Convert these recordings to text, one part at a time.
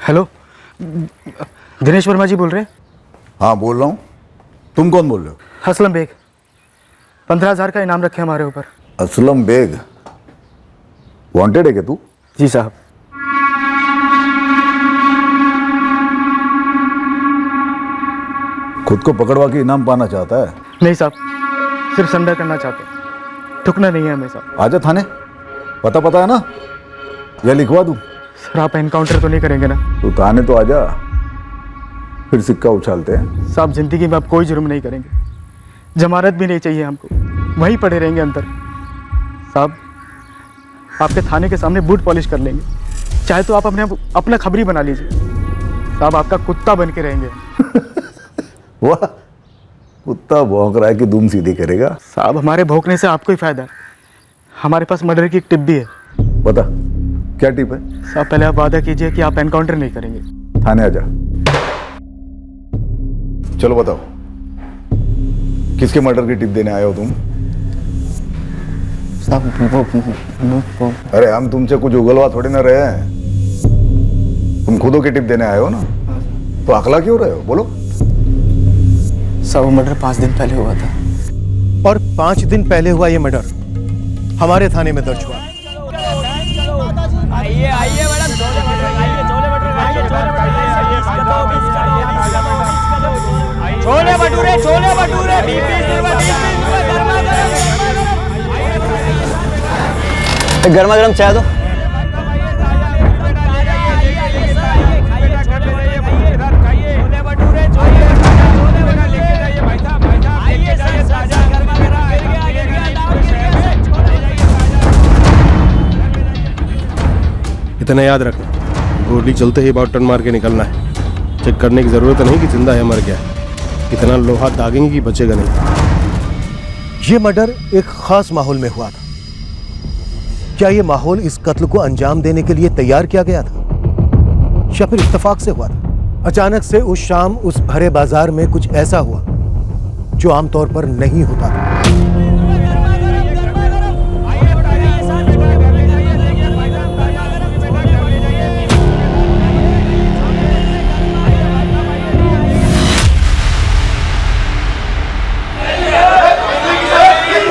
Hello, Dinesh Verma जी बोल रहे हैं? हाँ बोल रहा हूँ। तुम कौन बोल रहे हो? असलम बेग, 15,000 का इनाम रखे हमारे ऊपर। असलम बेग वांटेड है क्या तू? जी साहब। खुद को पकड़वा के इनाम पाना चाहता है? नहीं साहब, सिर्फ संडर करना चाहते हैं, ठुकना नहीं है हमें साहब। आजा थाने, पता है ना, या लिखवा दूँ? सर आप एनकाउंटर तो नहीं करेंगे ना? तू थाने तो आजा, फिर सिक्का उछालते हैं। साहब जिंदगी में आप कोई जुर्म नहीं करेंगे, जमानत भी नहीं चाहिए हमको, वहीं पड़े रहेंगे अंदर। साहब आपके थाने के सामने बूट पॉलिश कर लेंगे, चाहे तो आप अपना खबरी बना लीजिए। साहब आपका कुत्ता बन के रहेंगे। वाह, कुत्ता भौंक रहा है कि धूम सीधी करेगा। साहब हमारे भौंकने से आपको ही फायदा है, हमारे पास मर्डर की एक टिप भी है। बता क्या टिप है? साहब पहले आप वादा कीजिए कि आप एनकाउंटर नहीं करेंगे। थाने आजा। चलो बताओ, किसके मर्डर की टिप देने आए हो तुम? साहब अरे हम तुमसे कुछ उगलवा थोड़ी ना रहे हैं, तुम खुदों की टिप देने आए हो ना, तो अकला क्यों रहे हो? बोलो। साहब मर्डर 5 दिन पहले हुआ था। और 5 दिन पहले हुआ ये मर्डर हमारे थाने में दर्ज हुआ। आइए आइए मैडम, छोले भटूरे खाइए, छोले भटूरे खाइए, छोले भटूरे, छोले भटूरे 20 रुपए गर्मा गर्म चाय दो। इतना याद रखना, गोली चलते ही बहुत टर्न मार के निकलना है। चेक करने की जरूरत नहीं कि जिंदा है मर गया है, इतना लोहा दागेंगे कि बचेगा नहीं। ये मर्डर एक खास माहौल में हुआ था। क्या ये माहौल इस कत्ल को अंजाम देने के लिए तैयार किया गया था या फिर इत्तेफाक से हुआ था? अचानक से उस शाम उस भरे बाजार में कुछ ऐसा हुआ जो आमतौर पर नहीं होता था।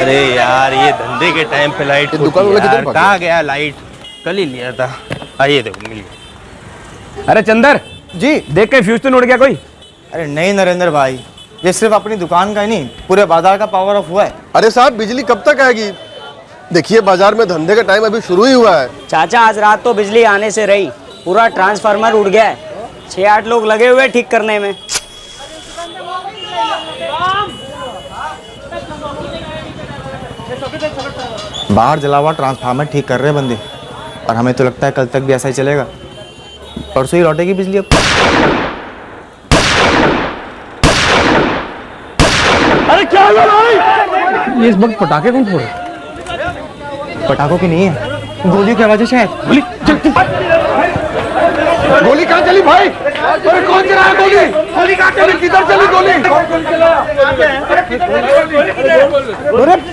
अरे यार ये धंधे के टाइम पे लाइट दुकान वाला किधर भाग गया? कहाँ गया लाइट? कल ही लिया था। आइए देखो मिल गया। अरे चंदर जी देख के फ्यूज तो नहीं उड़ गया कोई? अरे नहीं नरेंद्र भाई, ये सिर्फ अपनी दुकान का ही नहीं, पूरे बाजार का पावर ऑफ हुआ है। अरे साहब बिजली कब तक आएगी? देखिए बाजार में धंधे का टाइम अभी शुरू ही हुआ है। चाचा आज रात तो बिजली आने से रही, पूरा ट्रांसफार्मर उड़ गया है, 6-8 लोग लगे हुए ठीक करने में। बाहर जला हुआ ट्रांसफार्मर ठीक कर रहे हैं बंदे, और हमें तो लगता है कल तक भी ऐसा ही चलेगा। परसों ही लौटेगी बिजली। अब अरे क्या हुआ भाई? ये इस वक्त पटाखे कौन फोड़? पटाखों की नहीं है, गोलियों की आवाज है शायद। गोली गोली कहाँ चली भाई? अरे कौन चलाया गोली? गोली कहाँ चली? किधर चली गोली? अरे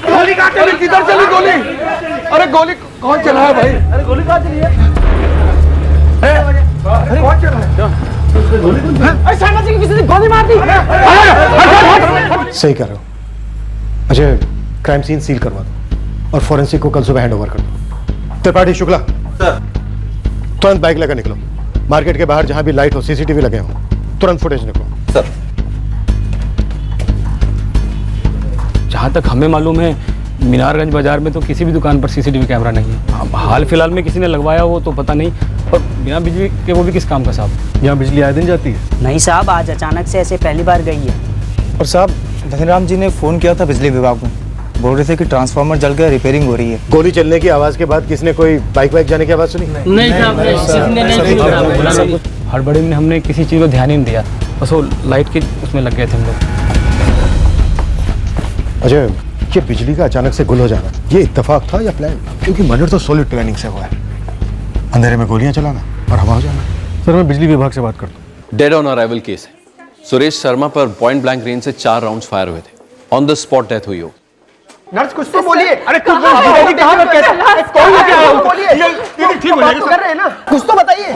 गोली कहाँ चली? किधर चली गोली? अरे गोली कौन चलाया भाई? अरे गोली कहाँ चली है? अरे कौन चलाया? अरे शर्मा जी किसी ने गोली मार दी। सही कर रहे हो अजय, क्राइम सीन सील करवा दो और फोरेंसिक को कल सुबह हैंड ओवर कर दो। त्रिपाठी शुक्ला तुरंत बाइक लेकर निकलो, मार्केट के बाहर जहां भी लाइट हो, सीसीटीवी लगे हो, तुरंत फुटेज निकलो। सर जहाँ तक हमें मालूम है मीनारगंज बाजार में तो किसी भी दुकान पर सीसीटीवी कैमरा नहीं है। अब हाल फिलहाल में किसी ने लगवाया हो तो पता नहीं, और बिना बिजली के वो भी किस काम का साहब? यहाँ बिजली आए दिन जाती है? नहीं साहब, आज अचानक से ऐसे पहली बार गई है। और साहब धनीराम जी ने फोन किया था बिजली विभाग में, बोल रहे थे कि ट्रांसफार्मर जल गया, रिपेयरिंग हो रही है। गोली चलने की आवाज के बाद किसने कोई बाइक जाने की आवाज सुनी? नहीं साहब, हड़बड़ी में हमने किसी चीज़ को ध्यान ही नहीं दिया, बस वो लाइट के उसमें लग गए थे हम लोग। अजय ये बिजली का अचानक से गुल हो जाना, ये इत्तेफाक था या प्लान? क्योंकि मर्डर तो सॉलिड प्लानिंग से हुआ है, अंधेरे में गोलियां चलाना और हवा हो जाना। सर मैं बिजली विभाग से बात करता हूँ। डेड ऑन अराइवल केस है। सुरेश शर्मा पर पॉइंट ब्लैंक रेंज से 4 राउंड्स फायर हुए थे। ऑन द स्पॉट डेथ हुई हो। नर्स कुछ तो बोलिए। अरे कौन लेके आया? बोलिए। ये ठीक हो जाएगा। कर रहे हैं ना, कुछ तो बताइए।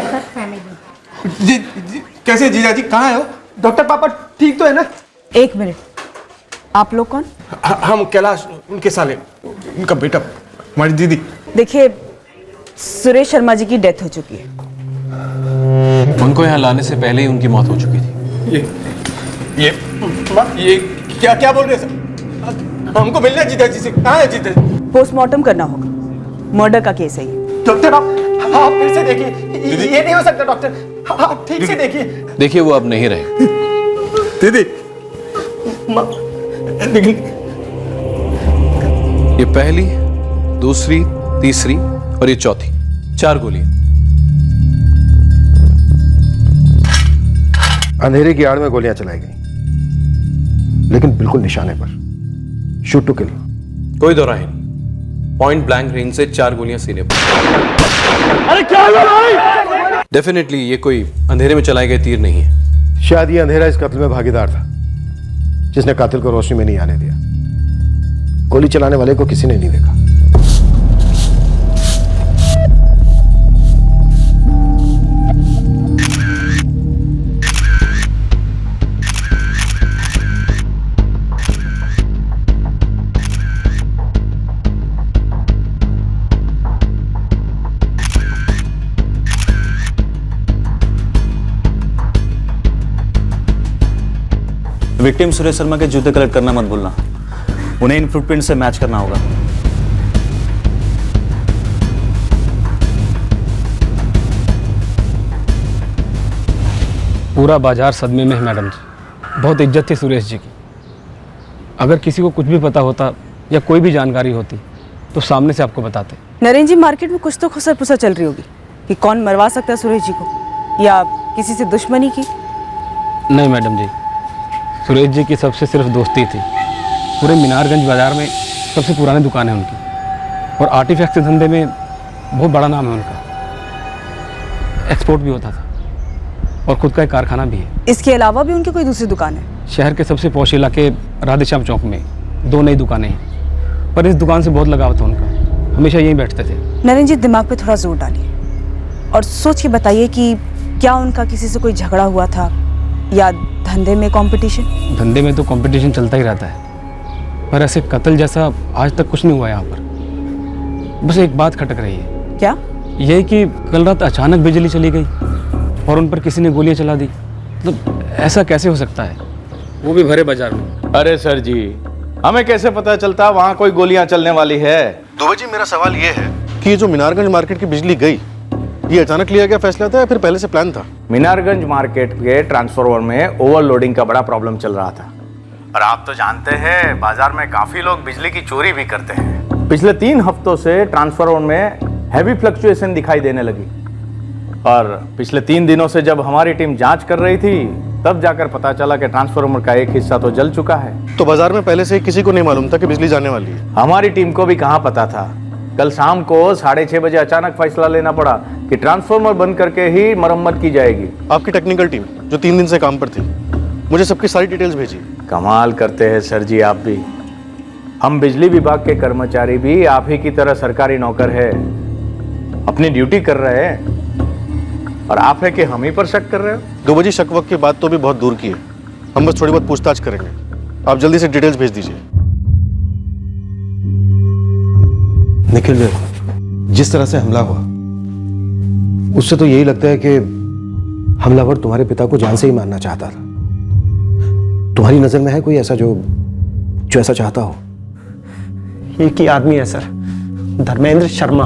कैसे जीजा जी, कहाँ है वो? डॉक्टर पापा ठीक तो है ना? एक मिनट, आप लोग कौन? हम कैलाश, उनके साले, उनका बेटा, हमारी दीदी। देखिए, सुरेश शर्मा जी की डेथ हो चुकी है। उनको यहाँ लाने से पहले ही उनकी मौत हो चुकी थी। ये क्या बोल रहे हैं सर? हमको मिलना है जीजा जी से। कहाँ है जीजा जी? पोस्टमार्टम करना होगा, मर्डर का केस है ये। डॉक्टर आप फिर से देखिए, ये नहीं हो सकता डॉक्टर, आप ठीक से देखिए। देखिए वो अब नहीं रहे। दीदी, ये पहली, दूसरी, तीसरी और ये चौथी, 4 गोलियां। अंधेरे की आड़ में गोलियां चलाई गई, लेकिन बिल्कुल निशाने पर। Shoot to kill. कोई दो राय नहीं, पॉइंट ब्लैंक रेंज से 4 गोलियां सीने पर। अरे क्या हुआ भाई? डेफिनेटली ये कोई अंधेरे में चलाए गए तीर नहीं है। शायद ये अंधेरा इस कत्ल में भागीदार था, जिसने कातिल को रोशनी में नहीं आने दिया। गोली चलाने वाले को किसी ने नहीं देखा। विक्टिम सुरेश शर्मा के जूते कलेक्ट करना मत भूलना, उन्हें इन फुटप्रिंट से मैच करना होगा। पूरा बाजार सदमे में है मैडम जी। बहुत इज्जत थी सुरेश जी की। अगर किसी को कुछ भी पता होता या कोई भी जानकारी होती तो सामने से आपको बताते। नरेंद्र जी, मार्केट में कुछ तो खुसर पुसर चल रही होगी कि कौन मरवा सकता है सुरेश जी को, या किसी से दुश्मनी की। नहीं मैडम जी, सुरेश जी की सबसे सिर्फ दोस्ती थी। पूरे मीनारगंज बाज़ार में सबसे पुरानी दुकान है उनकी, और आर्टिफैक्ट के धंधे में बहुत बड़ा नाम है उनका। एक्सपोर्ट भी होता था और खुद का एक कारखाना भी है। इसके अलावा भी उनकी कोई दूसरी दुकान है? शहर के सबसे पौष इलाके राधेश्याम चौक में 2 नई दुकानें हैं, पर इस दुकान से बहुत लगाव था उनका। हमेशा यहीं बैठते थे। नरेंद्र जी, दिमाग पे थोड़ा जोर डालिए और सोच के बताइए कि क्या उनका किसी से कोई झगड़ा हुआ था या धंधे में कंपटीशन? धंधे में तो कंपटीशन चलता ही रहता है, पर ऐसे कत्ल जैसा आज तक कुछ नहीं हुआ यहाँ पर। बस एक बात खटक रही है। क्या? यही कि कल रात अचानक बिजली चली गई और उन पर किसी ने गोलियां चला दी। मतलब ऐसा कैसे हो सकता है, वो भी भरे बाजार में? अरे सर जी, हमें कैसे पता चलता वहाँ कोई गोलियां चलने वाली है? दुबे जी, मेरा सवाल ये है कि ये जो मीनारगंज मार्केट की बिजली गई, ये अचानक लिया गया फैसला था या फिर पहले से प्लान था? मीनारगंज मार्केट के ट्रांसफार्मर में ओवरलोडिंग का बड़ा प्रॉब्लम चल रहा था, और आप तो जानते हैं बाजार में काफी लोग बिजली की चोरी भी करते हैं। पिछले 3 हफ्तों से ट्रांसफार्मर में हैवी फ्लक्चुएशन दिखाई देने लगी, और पिछले 3 दिनों से जब हमारी टीम जांच कर रही थी तब जाकर पता चला कि ट्रांसफार्मर का एक हिस्सा तो जल चुका है। तो बाजार में पहले से किसी को नहीं मालूम था कि बिजली जाने वाली है? हमारी टीम को भी कहाँ पता था। कल शाम को 6:30 बजे अचानक फैसला लेना पड़ा कि ट्रांसफार्मर बंद करके ही मरम्मत की जाएगी। आपकी टेक्निकल टीम जो 3 दिन से काम पर थी, मुझे सबकी सारी डिटेल्स भेजी। कमाल करते हैं सर जी आप भी। हम बिजली विभाग के कर्मचारी भी आप ही की तरह सरकारी नौकर है, अपनी ड्यूटी कर रहे हैं, और आप है कि हम ही पर शक कर रहे हो? दुबे जी, शक वक्त की बात तो भी बहुत दूर की है, हम बस थोड़ी बहुत पूछताछ करेंगे। आप जल्दी से डिटेल्स भेज दीजिए। निखिल, जिस तरह से हमला हुआ उससे तो यही लगता है कि हमलावर तुम्हारे पिता को जान से ही मारना चाहता था। तुम्हारी नजर में है कोई ऐसा जो ऐसा चाहता हो? एक ही आदमी है सर, धर्मेंद्र शर्मा,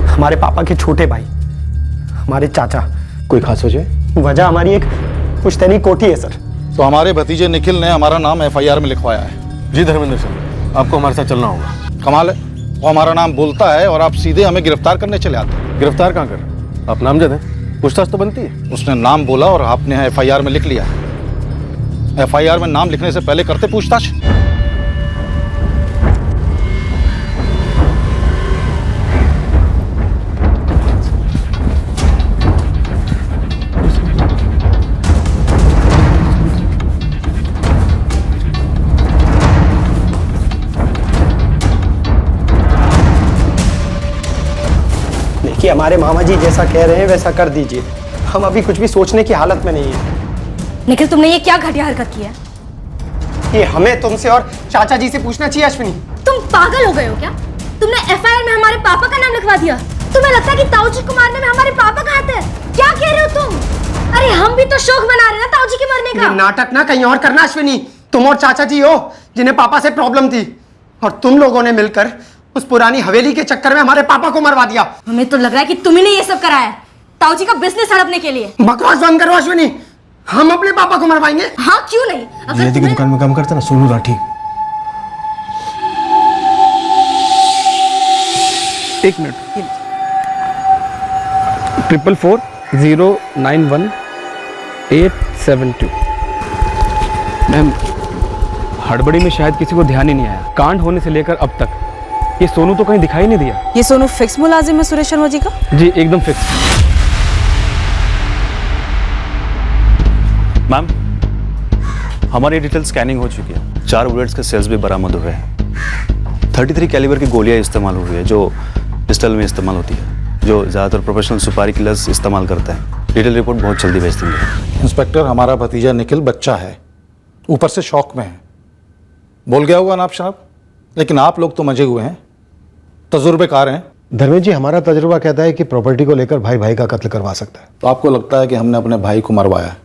हमारे पापा के छोटे भाई, हमारे चाचा। कोई खास वजह? वजह हमारी एक पुश्तैनी कोठी है सर। तो हमारे भतीजे निखिल ने हमारा नाम FIR में लिखवाया है। जी धर्मेंद्र सर, आपको हमारे साथ चलना होगा। कमाल है, वो हमारा नाम बोलता है और आप सीधे हमें गिरफ्तार करने चले आते हैं। गिरफ्तार कहाँ कर? आप नामजद हैं, पूछताछ तो बनती है। उसने नाम बोला और आपने FIR में लिख लिया। FIR में नाम लिखने से पहले करते पूछताछ। कि हमारे मामा जी जैसा कह रहे हैं वैसा कर दीजिए। हम अभी कुछ भी सोचने की हालत में नहीं है। निखिल, तुमने ये क्या घटिया हरकत की है? ये हमें तुमसे और चाचा जी से पूछना चाहिए। अश्विनी, तुम पागल हो गए हो क्या? तुमने एफआईआर में हमारे पापा का नाम लिखवा दिया। तुम्हें लगता है कि ताऊजी को मारने में हमारे पापा का हाथ है? क्या कह रहे हो तुम? अरे हम भी तो शौक मना रहे हैं ना ताऊजी के मरने का। ये नाटक ना कहीं और करना अश्विनी। तुम और चाचा जी हो जिन्हें पापा से प्रॉब्लम थी, और तुम लोगों ने मिलकर उस पुरानी हवेली के चक्कर में हमारे पापा को मरवा दिया। हमें तो लग रहा है कि तुमने ये सब कराया है ताऊजी का बिजनेस हड़पने के लिए। बकवास बंद करो अश्विनी, हम अपने पापा को मरवाएंगे। हाँ, क्यों नहीं? जयदी की दुकान में काम करता ना सोनू राठी। एक मिनट, 444091872। मैम, हड़बड़ी में शायद किसी को ध्यान ही नहीं आया। कांड होने से लेकर अब तक ये सोनू तो कहीं दिखाई नहीं दिया। ये सोनू फिक्स मुलाजिम है सुरेश शर्मा जी का? जी एकदम फिक्स। मैम, हमारी डिटेल स्कैनिंग हो चुकी है। 4 बुलेट्स के सेल्स भी बरामद हुए हैं। 33 कैलिबर की गोलियां इस्तेमाल हुई है जो पिस्टल में इस्तेमाल होती है, जो ज़्यादातर प्रोफेशनल सुपारी किलर्स इस्तेमाल करते हैं। डिटेल रिपोर्ट बहुत जल्दी भेज देंगे। इंस्पेक्टर, हमारा भतीजा निखिल बच्चा है, ऊपर से शौक में है। बोल गया होगा ना आप साहब, लेकिन आप लोग तो मजे हुए हैं, तजुर्बेकार हैं। धर्मेंद्र जी, हमारा तजुर्बा कहता है कि प्रॉपर्टी को लेकर भाई भाई का कत्ल करवा सकता है। तो आपको लगता है कि हमने अपने भाई को मरवाया,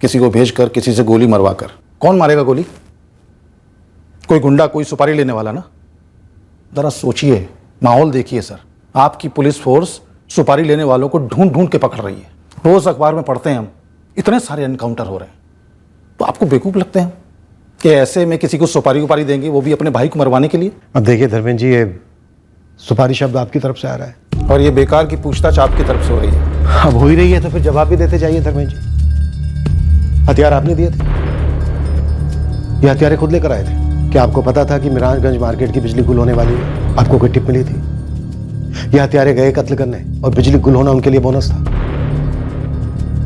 किसी को भेजकर, किसी से गोली मरवा कर? कौन मारेगा गोली? कोई गुंडा, कोई सुपारी लेने वाला ना। जरा सोचिए, माहौल देखिए सर। आपकी पुलिस फोर्स सुपारी लेने वालों को ढूंढ ढूंढ के पकड़ रही है। रोज अखबार में पढ़ते हैं हम, इतने सारे एनकाउंटर हो रहे हैं। तो आपको बेवकूफ लगते हैं कि ऐसे में किसी को सुपारी उपारी देंगे, वो भी अपने भाई को मरवाने के लिए? अब देखिए धर्मेंद्र जी, ये सुपारी शब्द आपकी तरफ से आ रहा है और ये बेकार की पूछताछ आपकी तरफ से हो रही है। अब हो ही रही है तो फिर जवाब भी देते जाइए धर्मेंद्र जी। हथियार आपने दिए थे? ये हथियारें खुद लेकर आए थे? क्या आपको पता था कि मिराजगंज मार्केट की बिजली गुल होने वाली है? आपको कोई टिप मिली थी? ये हथियारें गए कत्ल करने और बिजली गुल होना उनके लिए बोनस था।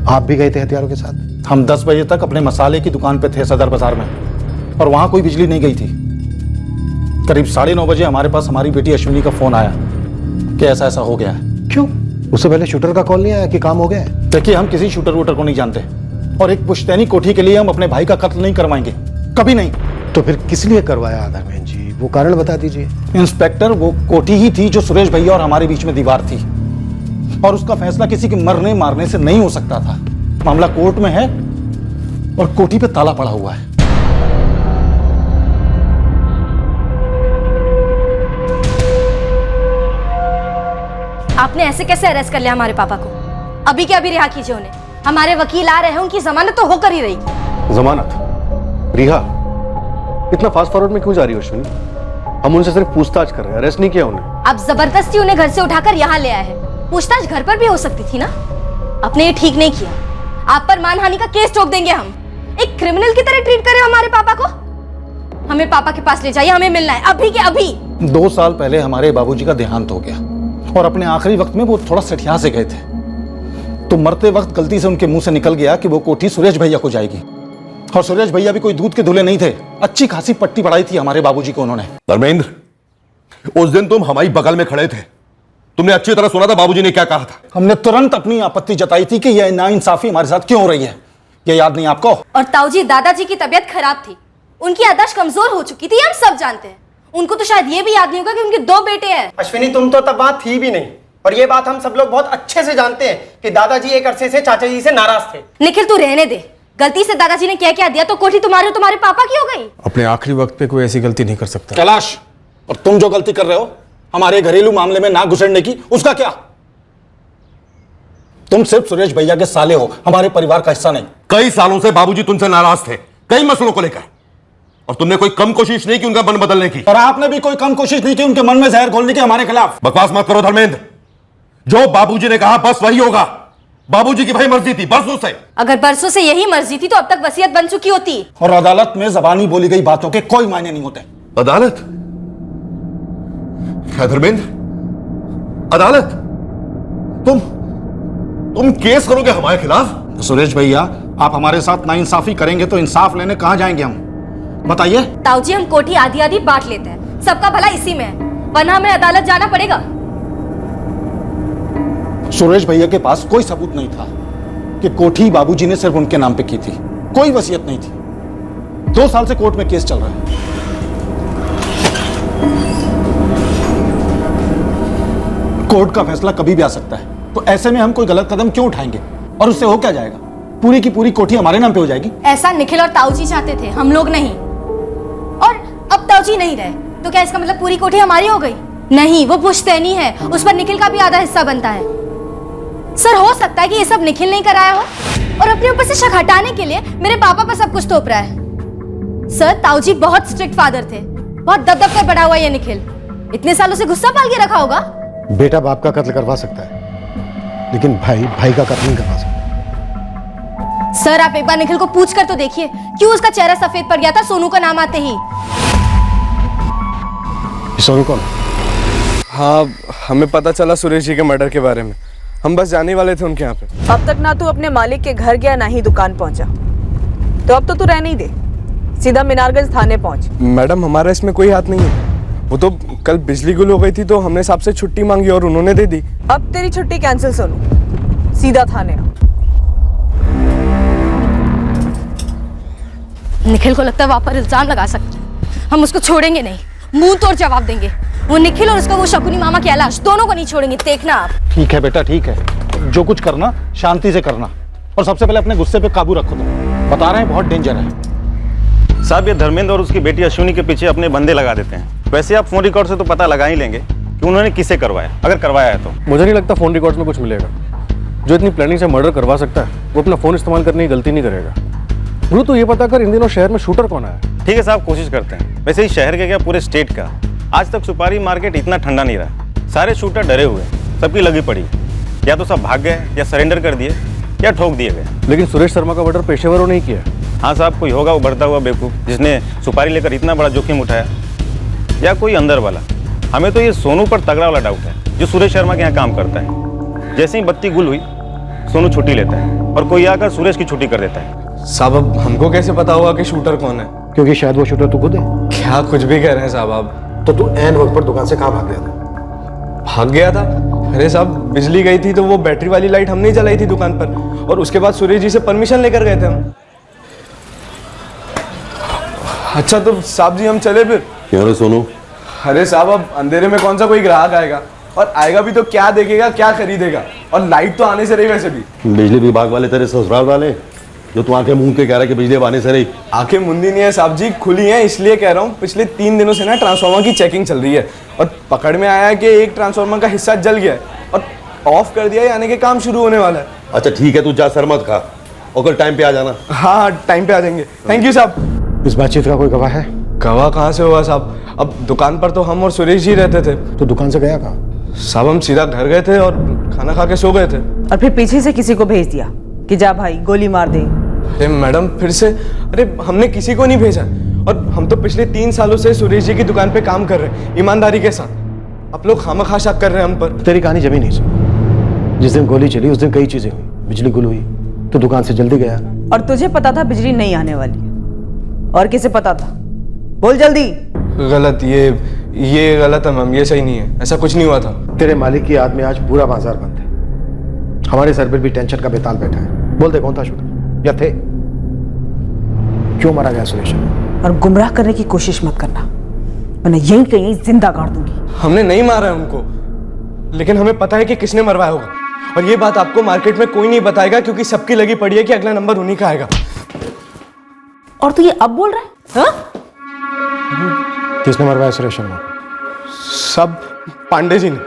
आप भी गए थे हथियारों के साथ? हम 10 बजे तक अपने मसाले की दुकान पे थे सदर बाजार में, और वहां कोई बिजली नहीं गई थी। करीब 9:30 बजे हमारे पास हमारी बेटी अश्विनी का फोन आया कि ऐसा ऐसा हो गया है। क्यों? उससे पहले शूटर का कॉल नहीं आया कि काम हो गया है? देखिए, हम किसी शूटर वूटर को नहीं जानते, और एक पुश्तैनी कोठी के लिए हम अपने भाई का कत्ल नहीं करवाएंगे, कभी नहीं। तो फिर किस लिए करवाया धर्मेंद्र जी? वो कारण बता दीजिए। इंस्पेक्टर, वो कोठी ही थी जो सुरेश भैया और हमारे बीच में दीवार थी, और उसका फैसला किसी के मरने मारने से नहीं हो सकता था। मामला कोर्ट में है और कोठी पे ताला पड़ा हुआ है। आपने ऐसे कैसे अरेस्ट कर लिया हमारे पापा को? अभी के अभी रिहा कीजिए उन्हें। हमारे वकील आ रहे हैं, उनकी जमानत तो होकर ही रही। जमानत? रिहा? इतना फास्ट फॉरवर्ड में क्यों जा रही हो अश्विनी? हम उनसे सिर्फ पूछताछ कर रहे हैं, अरेस्ट नहीं किया उन्हें। आप जबरदस्ती उन्हें घर से उठाकर यहाँ ले आए हैं। पूछताछ घर पर भी हो सकती थी ना। आपने ये ठीक नहीं किया। आप पर मानहानि का केस ठोक देंगे हम। एक क्रिमिनल की तरह ट्रीट करे हमारे पापा को। हमें पापा के पास ले जाइए, हमें मिलना है अभी के अभी। 2 साल पहले हमारे बाबूजी का देहांत हो गया, और अपने आखिरी वक्त में वो थोड़ा सठिया से गए थे, तो मरते वक्त गलती से उनके मुंह से निकल गया कि वो कोठी सुरेश भैया को जाएगी। और सुरेश भैया भी कोई दूध के धुले नहीं थे, अच्छी खासी पट्टी पढ़ाई थी हमारे बाबूजी को उन्होंने। धर्मेंद्र, उस दिन तुम हमारी बगल में खड़े थे, तुमने अच्छी तरह सुना था बाबूजी ने क्या कहा था। हमने तुरंत अपनी आपत्ति जताई थी कि यह नाइंसाफी हमारे साथ क्यों हो रही है। यह याद नहीं आपको? और ताऊजी, दादाजी की तबीयत खराब थी, उनकी याददाश्त कमजोर हो चुकी थी, हम सब जानते हैं। उनको तो शायद ये भी याद नहीं होगा कि उनके 2 बेटे हैं। अश्विनी, तुम तो तब वहां थी भी नहीं, और ये बात हम सब लोग बहुत अच्छे से जानते हैं कि दादाजी एक अरसे से चाचा जी से नाराज थे। निखिल, तू रहने दे। गलती से दादाजी ने क्या क्या दिया तो कोठी तुम्हारे पापा की हो गई। अपने आखिरी वक्त पे कोई ऐसी गलती नहीं कर सकता। कैलाश, और तुम जो गलती कर रहे हो हमारे घरेलू मामले में नाक घुसेड़ने की, उसका क्या? तुम सिर्फ सुरेश भैया के साले हो, हमारे परिवार का हिस्सा नहीं। कई सालों से बाबूजी तुमसे नाराज थे, कई मसलों को लेकर, और तुमने कोई कम कोशिश नहीं की उनका मन बदलने की। और आपने भी कोई कम कोशिश नहीं की उनके मन में जहर घोलने की हमारे खिलाफ। बकवास मत करो धर्मेंद्र, जो बाबूजी ने कहा बस वही होगा। बाबूजी की भाई मर्जी थी बरसों से। अगर बरसों से यही मर्जी थी तो अब तक वसीयत बन चुकी होती। और अदालत में जबानी बोली गई बातों के कोई मायने नहीं होते। अदालत? धर्मेंद्र, अदालत? तुम केस करोगे हमारे खिलाफ? सुरेश भैया, आप हमारे साथ नाइंसाफी करेंगे तो इंसाफ लेने कहां जाएंगे हम, बताइए? ताऊजी, हम कोठी आधी आधी बांट लेते हैं, सबका भला इसी में है, वरना हमें अदालत जाना पड़ेगा। सुरेश भैया के पास कोई सबूत नहीं था कि कोठी बाबूजी ने सिर्फ उनके नाम पे की थी, कोई वसीयत नहीं थी। 2 साल से कोर्ट में केस चल रहा है। कोर्ट का फैसला कभी भी आ सकता है, तो ऐसे में हम कोई गलत कदम क्यों उठाएंगे? और उससे हो क्या जाएगा? पूरी की पूरी कोठी हमारे नाम पे हो जाएगी। ऐसा निखिल और ताऊजी चाहते थे, हम लोग नहीं। और अब ताऊजी नहीं रहे तो क्या इसका मतलब पूरी कोठी हमारी हो गई? नहीं, वो पुश्तैनी है, उस पर निखिल का भी आधा हिस्सा बनता है। सर, हो सकता है कि ये सब निखिल नहीं कराया हो और अपने ऊपर से शक हटाने के लिए मेरे पापा पर सब कुछ थोप रहा है। सर, ताऊजी बहुत स्ट्रिक्ट फादर थे, बहुत दबदब कर बड़ा हुआ ये निखिल। इतने सालों से गुस्सा पाल के रखा होगा। बेटा बाप का कत्ल करवा सकता है, लेकिन भाई भाई का कत्ल नहीं करवा सकता। सर, आप एक बार निखिल को पूछ कर तो देखिए, क्यों उसका चेहरा सफेद पड़ गया था सोनू का नाम आते ही। सोनू कौन? हाँ, हमें पता चला सुरेश जी के मर्डर के बारे में। हम बस जाने वाले थे उनके यहाँ पे। अब तक ना तू अपने मालिक के घर गया, ना ही दुकान पहुंचा, तो अब तो तू रहने ही दे, सीधा मीनारगंज थाने पहुंच। मैडम, हमारा इसमें कोई हाथ नहीं है। वो तो कल बिजली गुल हो गई थी तो हमने साहब से छुट्टी मांगी और उन्होंने दे दी। अब तेरी छुट्टी कैंसिल सोनू, सीधा थाने आ। निखिल को लगता है वहां पर इल्जाम लगा सकते हैं, हम उसको छोड़ेंगे नहीं, मुंह तोड़ जवाब देंगे। वो निखिल और उसका वो शकुनी मामा कैलाश दोनों को नहीं छोड़ेंगे, देखना आप। ठीक है बेटा, ठीक है, जो कुछ करना शांति से करना, और सबसे पहले अपने गुस्से पे काबू रखो। तुम बता रहे हैं बहुत डेंजर है। साहब, ये धर्मेंद्र और उसकी बेटी अश्विनी के पीछे अपने बंदे लगा देते हैं। वैसे आप फोन रिकॉर्ड से तो पता लगा ही लेंगे कि उन्होंने किसे करवाया, अगर करवाया है तो। मुझे नहीं लगता फोन रिकॉर्ड्स में कुछ मिलेगा। जो इतनी प्लानिंग से मर्डर करवा सकता है वो अपना फोन इस्तेमाल करने की गलती नहीं करेगा। गुरु, तो ये पता कर इन दिनों शहर में शूटर कौन है? ठीक है साहब, कोशिश करते हैं। वैसे ही शहर के क्या, पूरे स्टेट का आज तक सुपारी मार्केट इतना ठंडा नहीं रहा। सारे शूटर डरे हुए, सबकी लगी पड़ी, या तो सब भाग गए या सरेंडर कर दिए या ठोक दिए गए। लेकिन सुरेश शर्मा का मर्डर पेशेवरों ने ही किया। हाँ साहब, कोई होगा उभरता हुआ बेवकूफ़ जिसने सुपारी लेकर इतना बड़ा जोखिम उठाया, या कोई अंदर वाला। हमें तो ये सोनू पर तगड़ा वाला डाउट है, जो सुरेश शर्मा के यहाँ काम करता है। जैसे ही बत्ती गुल हुई, सोनू छुट्टी लेता है और कोई आकर सुरेश की छुट्टी कर देता है। साहब, अब हमको कैसे पता होगा कि शूटर कौन है? क्योंकि शायद वो शूटर तू खुद है। क्या कुछ भी कह रहे हैं साहब आप? तो तू ऐन वक्त पर दुकान से कहाँ भाग गया था? भाग गया था? अरे साहब, बिजली गई थी तो वो बैटरी वाली लाइट हमने जलाई थी दुकान पर, और उसके बाद सुरेश जी से परमिशन लेकर गए थे हम। अच्छा तो साहब जी हम चले फिर? क्यों रे सोनू? अरे साहब, अब अंधेरे में कौन सा कोई ग्राहक आएगा, और आएगा भी तो क्या देखेगा, क्या खरीदेगा? और लाइट तो आने से रही वैसे भी। बिजली विभाग वाले तेरे ससुराल वाले, जो तू आंखें मूंद के कह रहा है कि बिजली आने से रही। आंखें मुंदी नहीं है साहब जी, खुली हैं, इसलिए कह रहा हूँ। पिछले 3 दिनों से ना ट्रांसफार्मर की चेकिंग चल रही है, और पकड़ में आया है कि एक ट्रांसफार्मर का हिस्सा जल गया है और ऑफ कर दिया है, यानी कि काम शुरू होने वाला है। अच्छा ठीक है, तू जा, सर मत खा, और कल टाइम पे आ जाना। हाँ, टाइम पे आ जाएंगे। थैंक यू साहब। इस बातचीत का कोई गवाह है? गवाह कहाँ से होगा साहब? अब दुकान पर तो हम और सुरेश जी रहते थे। तो दुकान से गया कहाँ? साहब, हम सीधा घर गए थे और खाना खा के सो गए थे। और फिर पीछे से किसी को भेज दिया कि जा भाई गोली मार दे। अरे मैडम, फिर से? अरे हमने किसी को नहीं भेजा, और हम तो पिछले 3 सालों से सुरेश जी की दुकान पे काम कर रहे हैं ईमानदारी के साथ। आप लोग खामखा शक कर रहे हैं हम पर। तेरी कहानी जमी नहीं सुन। जिस दिन गोली चली उस दिन कई चीजें हुई। बिजली गुल हुई तो दुकान से जल्दी गया। और तुझे पता था बिजली नहीं आने वाली है, और किसे पता था? बोल जल्दी। गलत, ये गलत है मैम, ये सही नहीं है, ऐसा कुछ नहीं हुआ था। तेरे मालिक की याद में आज पूरा बाजार बंद है। हमारे सर पर भी टेंशन का बेताल बैठा है। बोल दे, कौन था शूटर या थे? क्यों मारा गया सुरेश? और गुमराह करने की कोशिश मत करना, वरना यहीं कहीं जिंदा गाड़ दूंगी। हमने नहीं मारा है उनको, लेकिन हमें पता है कि किसने मरवाया होगा, और ये बात आपको मार्केट में कोई नहीं बताएगा, क्योंकि सबकी लगी पड़ी है कि अगला नंबर उन्हीं का आएगा। और तू ये अब बोल रहा है? हाँ? किसने मरवाया सुरेश शर्मा? सब पांडे जी ने,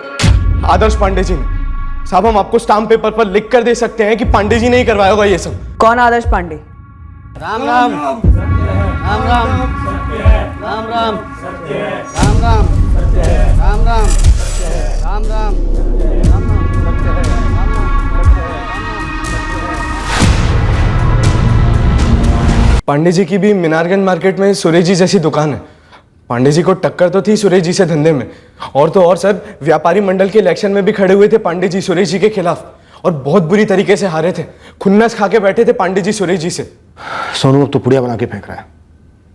आदर्श पांडे जी ने। साहब, हम आपको स्टाम्प पेपर पर लिख कर दे सकते हैं कि पांडे जी ने ही करवाया होगा ये सब। कौन आदर्श पांडे? राम राम राम राम राम राम राम राम राम राम राम राम। पांडे जी की भी मीनारगंज मार्केट में सुरेश जी जैसी दुकान है। पांडे जी को टक्कर तो थी सुरेश जी से धंधे में, और तो और सर, व्यापारी मंडल के इलेक्शन में भी खड़े हुए थे पांडे जी सुरेश जी के खिलाफ, और बहुत बुरी तरीके से हारे थे। खुन्नस खा के बैठे थे पांडे जी सुरेश जी से। सोनू अब तो पुड़िया बना के फेंक रहा है,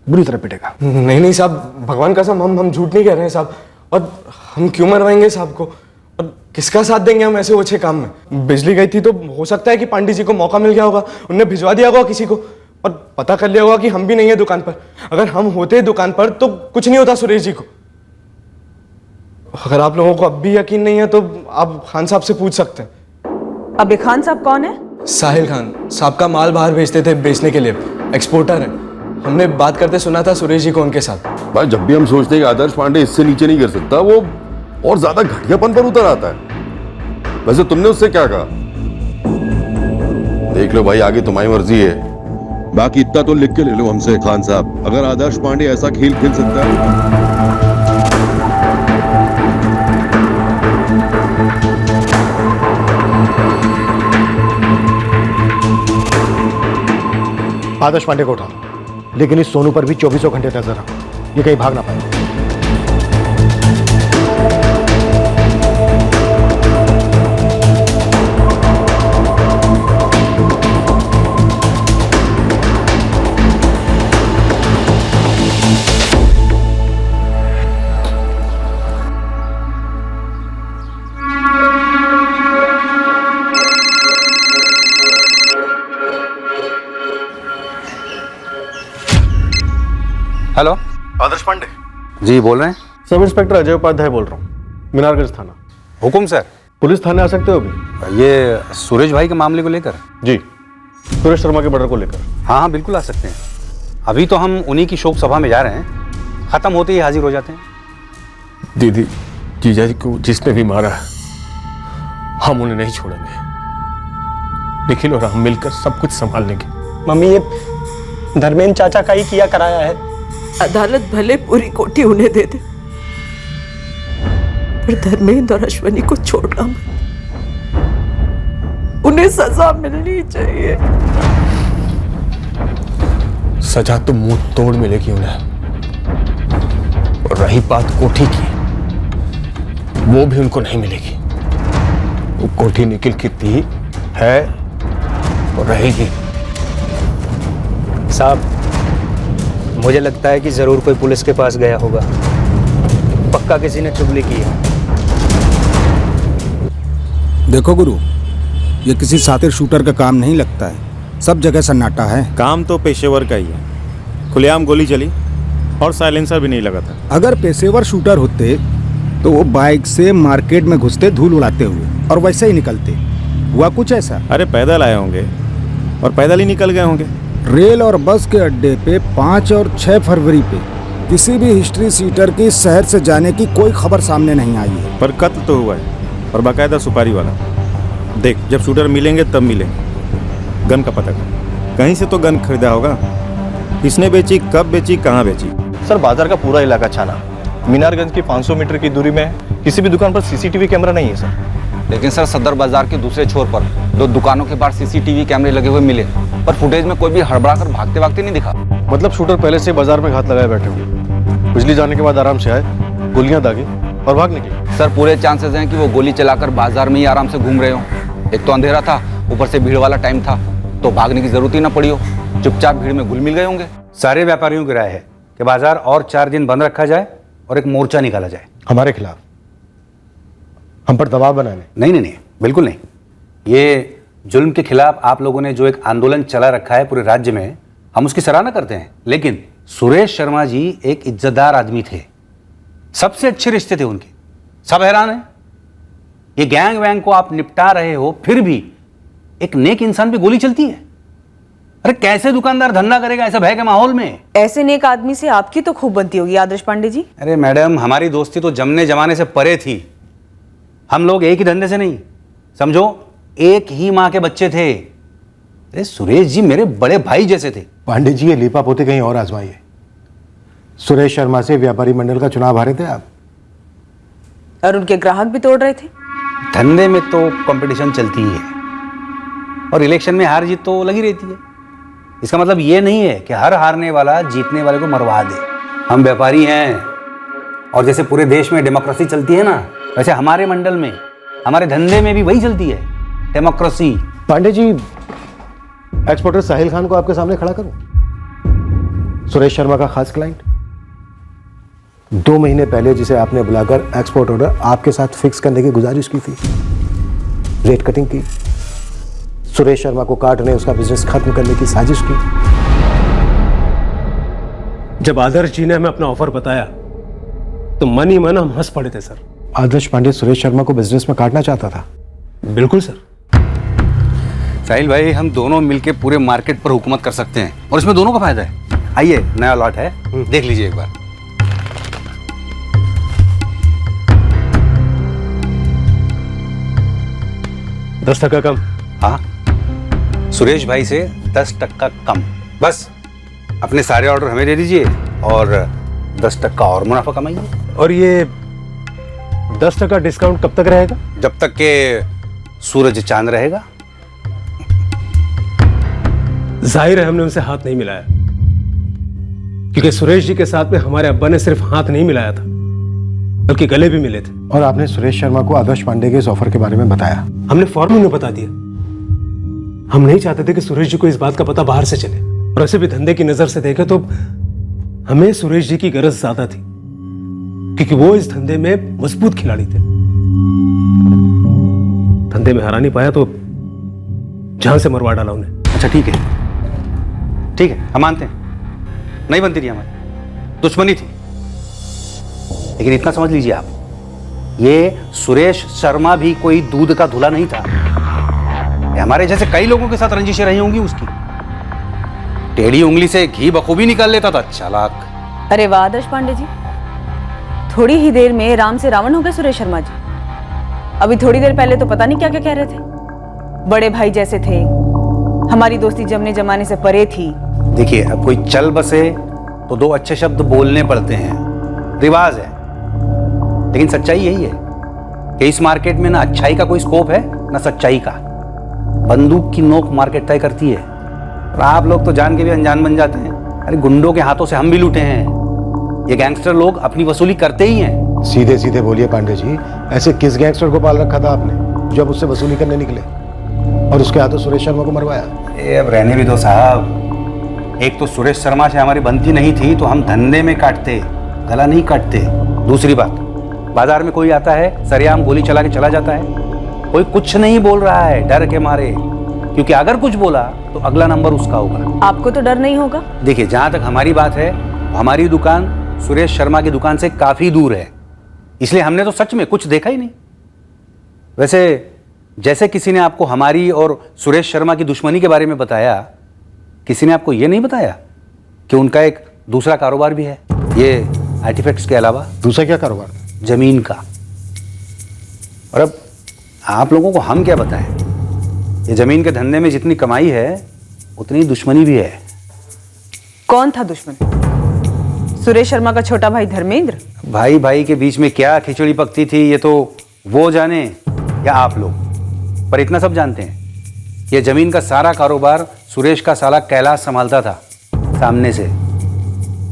बुरी तरह पिटेगा। नहीं साहब, भगवान कसम हम झूठ नहीं कह रहे हैं साहब। और हम क्यों मरवाएंगे साहब को? और किसका साथ देंगे हम ऐसे ओछे काम में? बिजली गई थी तो हो सकता है कि पांडे जी को मौका मिल गया होगा, उनने भिजवा दिया होगा किसी को और पता कर लिया होगा कि हम भी नहीं है दुकान पर। अगर हम होते दुकान पर तो कुछ नहीं होता सुरेश जी को। अगर आप लोगों को अब भी यकीन नहीं है तो आप खान साहब से पूछ सकते हैं। अब ये खान साहब कौन है? साहिल खान साहब का माल बाहर भेजते थे बेचने के लिए, एक्सपोर्टर है। हमने बात करते सुना था सुरेश जी को उनके साथ। भाई जब भी हम सोचते हैं कि आदर्श पांडे इससे नीचे नहीं कर सकता, वो और ज्यादा घटियापन पर उतर आता है। वैसे तुमने उससे क्या कहा? देख लो भाई, आगे तुम्हारी मर्जी है। बाकी इतना तो लिख के ले लो हमसे खान साहब, अगर आदर्श पांडे ऐसा खेल खेल सकता है। आदर्श पांडे को उठाओ, लेकिन इस सोनू पर भी 24 घंटे नजर रखो, ये कहीं भाग ना पाए। हेलो, आदर्श पांडे जी बोल रहे हैं? सब इंस्पेक्टर अजय उपाध्याय बोल रहा हूँ, मीनारगंज थाना। हुकुम सर। पुलिस थाने आ सकते हो अभी? ये सुरेश भाई के मामले को लेकर? जी, सुरेश शर्मा के मर्डर को लेकर। हाँ हाँ बिल्कुल आ सकते हैं। अभी तो हम उन्हीं की शोक सभा में जा रहे हैं, खत्म होते ही हाजिर हो जाते हैं। दीदी, जीजा जी को जिसने भी मारा है, हम उन्हें नहीं छोड़ेंगे। निखिल और हम मिलकर सब कुछ संभाल लेंगे। मम्मी, ये धर्मेंद्र चाचा का ही किया कराया है। अदालत भले पूरी कोठी उन्हें दे दे, पर धर्मेंद्र और अश्वनी को छोड़ना मत। उन्हें सजा मिलनी चाहिए। सजा तो मुंह तोड़ मिलेगी उन्हें। और रही बात कोठी की, वो भी उनको नहीं मिलेगी। वो कोठी निखिल की थी, है और रहेगी। साहब, मुझे लगता है कि जरूर कोई पुलिस के पास गया होगा, पक्का किसी ने चुगली की है। देखो गुरु, ये किसी सातिर शूटर का काम नहीं लगता है। सब जगह सन्नाटा है। काम तो पेशेवर का ही है। खुलेआम गोली चली और साइलेंसर भी नहीं लगा था। अगर पेशेवर शूटर होते तो वो बाइक से मार्केट में घुसते धूल उड़ाते हुए और वैसे ही निकलते। हुआ कुछ ऐसा? अरे पैदल आए होंगे और पैदल ही निकल गए होंगे। रेल और बस के अड्डे पे 5 और 6 फरवरी पे किसी भी हिस्ट्री सीटर की शहर से जाने की कोई खबर सामने नहीं आई है। पर कत्ल तो हुआ है, और बाकायदा सुपारी वाला। देख, जब शूटर मिलेंगे तब मिलेंगे। गन का पता कर, कहीं से तो गन खरीदा होगा। किसने बेची, कब बेची, कहाँ बेची? सर, बाजार का पूरा इलाका छाना। मीनारगंज की 500 मीटर की दूरी में किसी भी दुकान पर सीसीटीवी कैमरा नहीं है सर। लेकिन सर, सदर बाजार के दूसरे छोर पर 2 दुकानों के बाहर सीसीटीवी कैमरे लगे हुए मिले, पर फुटेज में कोई भी हड़बड़ा कर भागते भागते नहीं दिखा। मतलब शूटर पहले से बाजार में हाथ लगाए बैठे हुए, बिजली जाने के बाद आराम से आए, गोलियां दागी और भाग निकले। सर, पूरे चांसेस हैं कि वो गोली चलाकर बाजार में ही आराम से घूम रहे हो। एक तो अंधेरा था, ऊपर से भीड़ वाला टाइम था, तो भागने की जरूरत ही ना पड़ी हो। चुपचाप भीड़ में घुल मिल गए होंगे। सारे व्यापारियों की राय है कि बाजार और 4 दिन बंद रखा जाए और एक मोर्चा निकाला जाए। हमारे खिलाफ? हम पर दबाव बनाने? नहीं नहीं नहीं, बिल्कुल नहीं। ये जुल्म के खिलाफ आप लोगों ने जो एक आंदोलन चला रखा है पूरे राज्य में, हम उसकी सराहना करते हैं। लेकिन सुरेश शर्मा जी एक इज्जतदार आदमी थे, सबसे अच्छे रिश्ते थे उनके। सब हैरान हैं। ये गैंग वैंग को आप निपटा रहे हो, फिर भी एक नेक इंसान पे गोली चलती है। अरे कैसे दुकानदार धंधा करेगा ऐसा भय के माहौल में? ऐसे नेक आदमी से आपकी तो खूब बनती होगी आदर्श पांडे जी। अरे मैडम, हमारी दोस्ती तो जमने जमाने से परे थी। हम लोग एक ही धंधे से नहीं, समझो एक ही माँ के बच्चे थे। अरे सुरेश जी मेरे बड़े भाई जैसे थे। पांडे जी, ये लीपा पोते कहीं और आजमाइए। सुरेश शर्मा से व्यापारी मंडल का चुनाव हारे थे आप, और उनके ग्राहक भी तोड़ रहे थे। धंधे में तो कंपटीशन चलती ही है, और इलेक्शन में हार जीत तो लगी रहती है। इसका मतलब ये नहीं है कि हर हारने वाला जीतने वाले को मरवा दे। हम व्यापारी हैं, और जैसे पूरे देश में डेमोक्रेसी चलती है ना, वैसे हमारे मंडल में, हमारे धंधे में भी वही चलती है, डेमोक्रेसी। पांडे जी, एक्सपोर्टर साहिल खान को आपके सामने खड़ा करूं, सुरेश शर्मा का खास क्लाइंट। 2 महीने पहले जिसे आपने बुलाकर एक्सपोर्ट ऑर्डर आपके साथ फिक्स करने की गुजारिश की थी, रेट कटिंग की, सुरेश शर्मा को काटने उसका बिजनेस खत्म करने की साजिश की। जब आदर्श जी ने हमें अपना ऑफर बताया तो मन ही मन हम हंस पड़े थे सर। आदर्श पांडे सुरेश शर्मा को बिजनेस में काटना चाहता था। बिल्कुल सर। साहिल भाई, हम दोनों मिलके पूरे मार्केट पर हुकूमत कर सकते हैं और इसमें दोनों का फायदा है। आइए, नया लॉट है, देख लीजिए एक बार। दस टका कम। हाँ, सुरेश भाई से 10% कम। बस अपने सारे ऑर्डर हमें दे दीजिए और 10% और मुनाफा कमाइए। और ये 10% डिस्काउंट कब तक रहेगा? जब तक के सूरज चांद रहेगा। जाहिर है हमने उनसे हाथ नहीं मिलाया, क्योंकि सुरेश जी के साथ में हमारे अब्बा ने सिर्फ हाथ नहीं मिलाया था बल्कि गले भी मिले थे। और आपने सुरेश शर्मा को आदर्श पांडे के इस ऑफर के बारे में बताया? हमने फौरन उन्हें बता दिया। हम नहीं चाहते थे कि सुरेश जी को इस बात का पता बाहर से चले, और ऐसे भी धंधे की नजर से देखे तो हमें सुरेश जी की गरज ज्यादा थी, क्योंकि वो इस धंधे में मजबूत खिलाड़ी थे। धंधे में हरा नहीं पाया तो जान से मरवा डाला उन्हें। अच्छा ठीक है, ठीक है, हम मानते हैं नहीं बनती थी, हमारी दुश्मनी थी, लेकिन इतना समझ लीजिए आप, ये सुरेश शर्मा भी कोई दूध का धुला नहीं था। हमारे जैसे कई लोगों के साथ रंजिशें रही होंगी उसकी। टेढ़ी उंगली से घी बखूबी निकाल लेता था, चालाक। अरे वाह आदर्श पांडे जी, थोड़ी ही देर में राम से रावण हो गए सुरेश शर्मा जी। अभी थोड़ी देर पहले तो पता नहीं क्या क्या कह रहे थे, बड़े भाई जैसे थे, हमारी दोस्ती जमने जमाने से परे थी। देखिए, अब कोई चल बसे तो 2 अच्छे शब्द बोलने पड़ते हैं, रिवाज है। लेकिन सच्चाई यही है कि इस मार्केट में ना अच्छाई का कोई स्कोप है ना सच्चाई का। बंदूक की नोक मार्केट तय करती है, और आप लोग तो जान के भी अनजान बन जाते हैं। अरे गुंडों के हाथों से हम भी लूटे हैं। ये गैंगस्टर लोग अपनी वसूली करते ही हैं। सीधे सीधे बोलिए पांडे जी, ऐसे किस गैंगस्टर को पाल रखा था आपने जब उससे वसूली करने निकले और उसके हाथों सुरेश शर्मा को मरवाया? अब रहने भी दो साहब। एक तो सुरेश शर्मा से हमारी बनती नहीं थी तो हम धंधे में काटते, गला नहीं काटते। दूसरी बात, बाजार में कोई आता है सरेआम गोली चला के चला जाता है, कोई कुछ नहीं बोल रहा है डर के मारे, क्योंकि अगर कुछ बोला तो अगला नंबर उसका होगा। आपको तो डर नहीं होगा? देखिए, जहां तक हमारी बात है, हमारी दुकान सुरेश शर्मा की दुकान से काफी दूर है, इसलिए हमने तो सच में कुछ देखा ही नहीं। वैसे जैसे किसी ने आपको हमारी और सुरेश शर्मा की दुश्मनी के बारे में बताया, किसी ने आपको यह नहीं बताया कि उनका एक दूसरा कारोबार भी है, ये आर्टिफैक्ट्स के अलावा। दूसरा क्या कारोबार? जमीन का। और अब आप लोगों को हम क्या बताएं, ये जमीन के धंधे में जितनी कमाई है उतनी दुश्मनी भी है। कौन था दुश्मन? सुरेश शर्मा का छोटा भाई धर्मेंद्र? भाई भाई के बीच में क्या खिचड़ी पकती थी ये तो वो जाने या आप लोग, पर इतना सब जानते हैं, ये जमीन का सारा कारोबार सुरेश का साला कैलाश संभालता था, सामने से,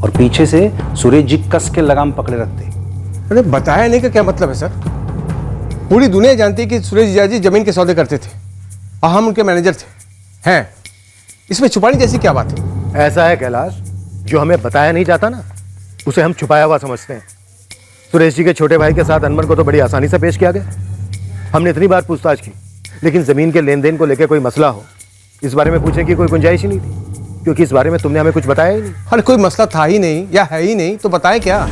और पीछे से सुरेश जी कस के लगाम पकड़े रखते। अरे बताया नहीं का क्या मतलब है सर? पूरी दुनिया जानती है कि सुरेश जीजा जी जमीन के सौदे करते थे और हम उनके मैनेजर थे। हैं, इसमें छुपाने जैसी क्या बात है? ऐसा है कैलाश, जो हमें बताया नहीं जाता ना, उसे हम छुपाया हुआ समझते हैं। सुरेश जी के छोटे भाई के साथ अनबन को तो बड़ी आसानी से पेश किया गया। हमने इतनी बार पूछताछ की, लेकिन जमीन के लेन देन को लेकर कोई मसला हो, इस बारे में पूछने की कोई गुंजाइश ही नहीं थी, क्योंकि इस बारे में तुमने हमें कुछ बताया ही नहीं। अरे कोई मसला था ही नहीं या है ही नहीं तो बताए क्या?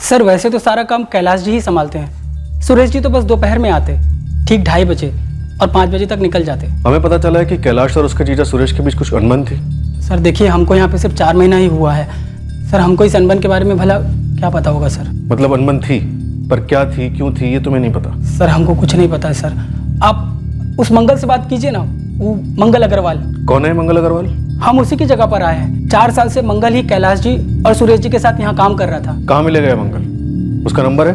सर वैसे तो सारा काम कैलाश जी ही संभालते हैं। सुरेश जी तो बस दोपहर में आते, ठीक 2:30 बजे, और 5 बजे तक निकल जाते। हमें पता चला है कि कैलाश और उसके जीजा सुरेश के बीच कुछ अनबन थी। सर देखिए, हमको यहाँ पे सिर्फ 4 महीना ही हुआ है सर, हमको इस अनबन के बारे में भला क्या पता होगा सर। मतलब अनबन थी, पर क्या थी, क्यों थी, ये तुम्हें नहीं पता? सर हमको कुछ नहीं पता है सर। आप उस मंगल से बात कीजिए ना, वो मंगल अग्रवाल। कौन है मंगल अग्रवाल? हम उसी की जगह पर आए हैं। 4 साल से मंगल ही कैलाश जी और सुरेश जी के साथ यहाँ काम कर रहा था। कहाँ मिलेगा मंगल? उसका नंबर है?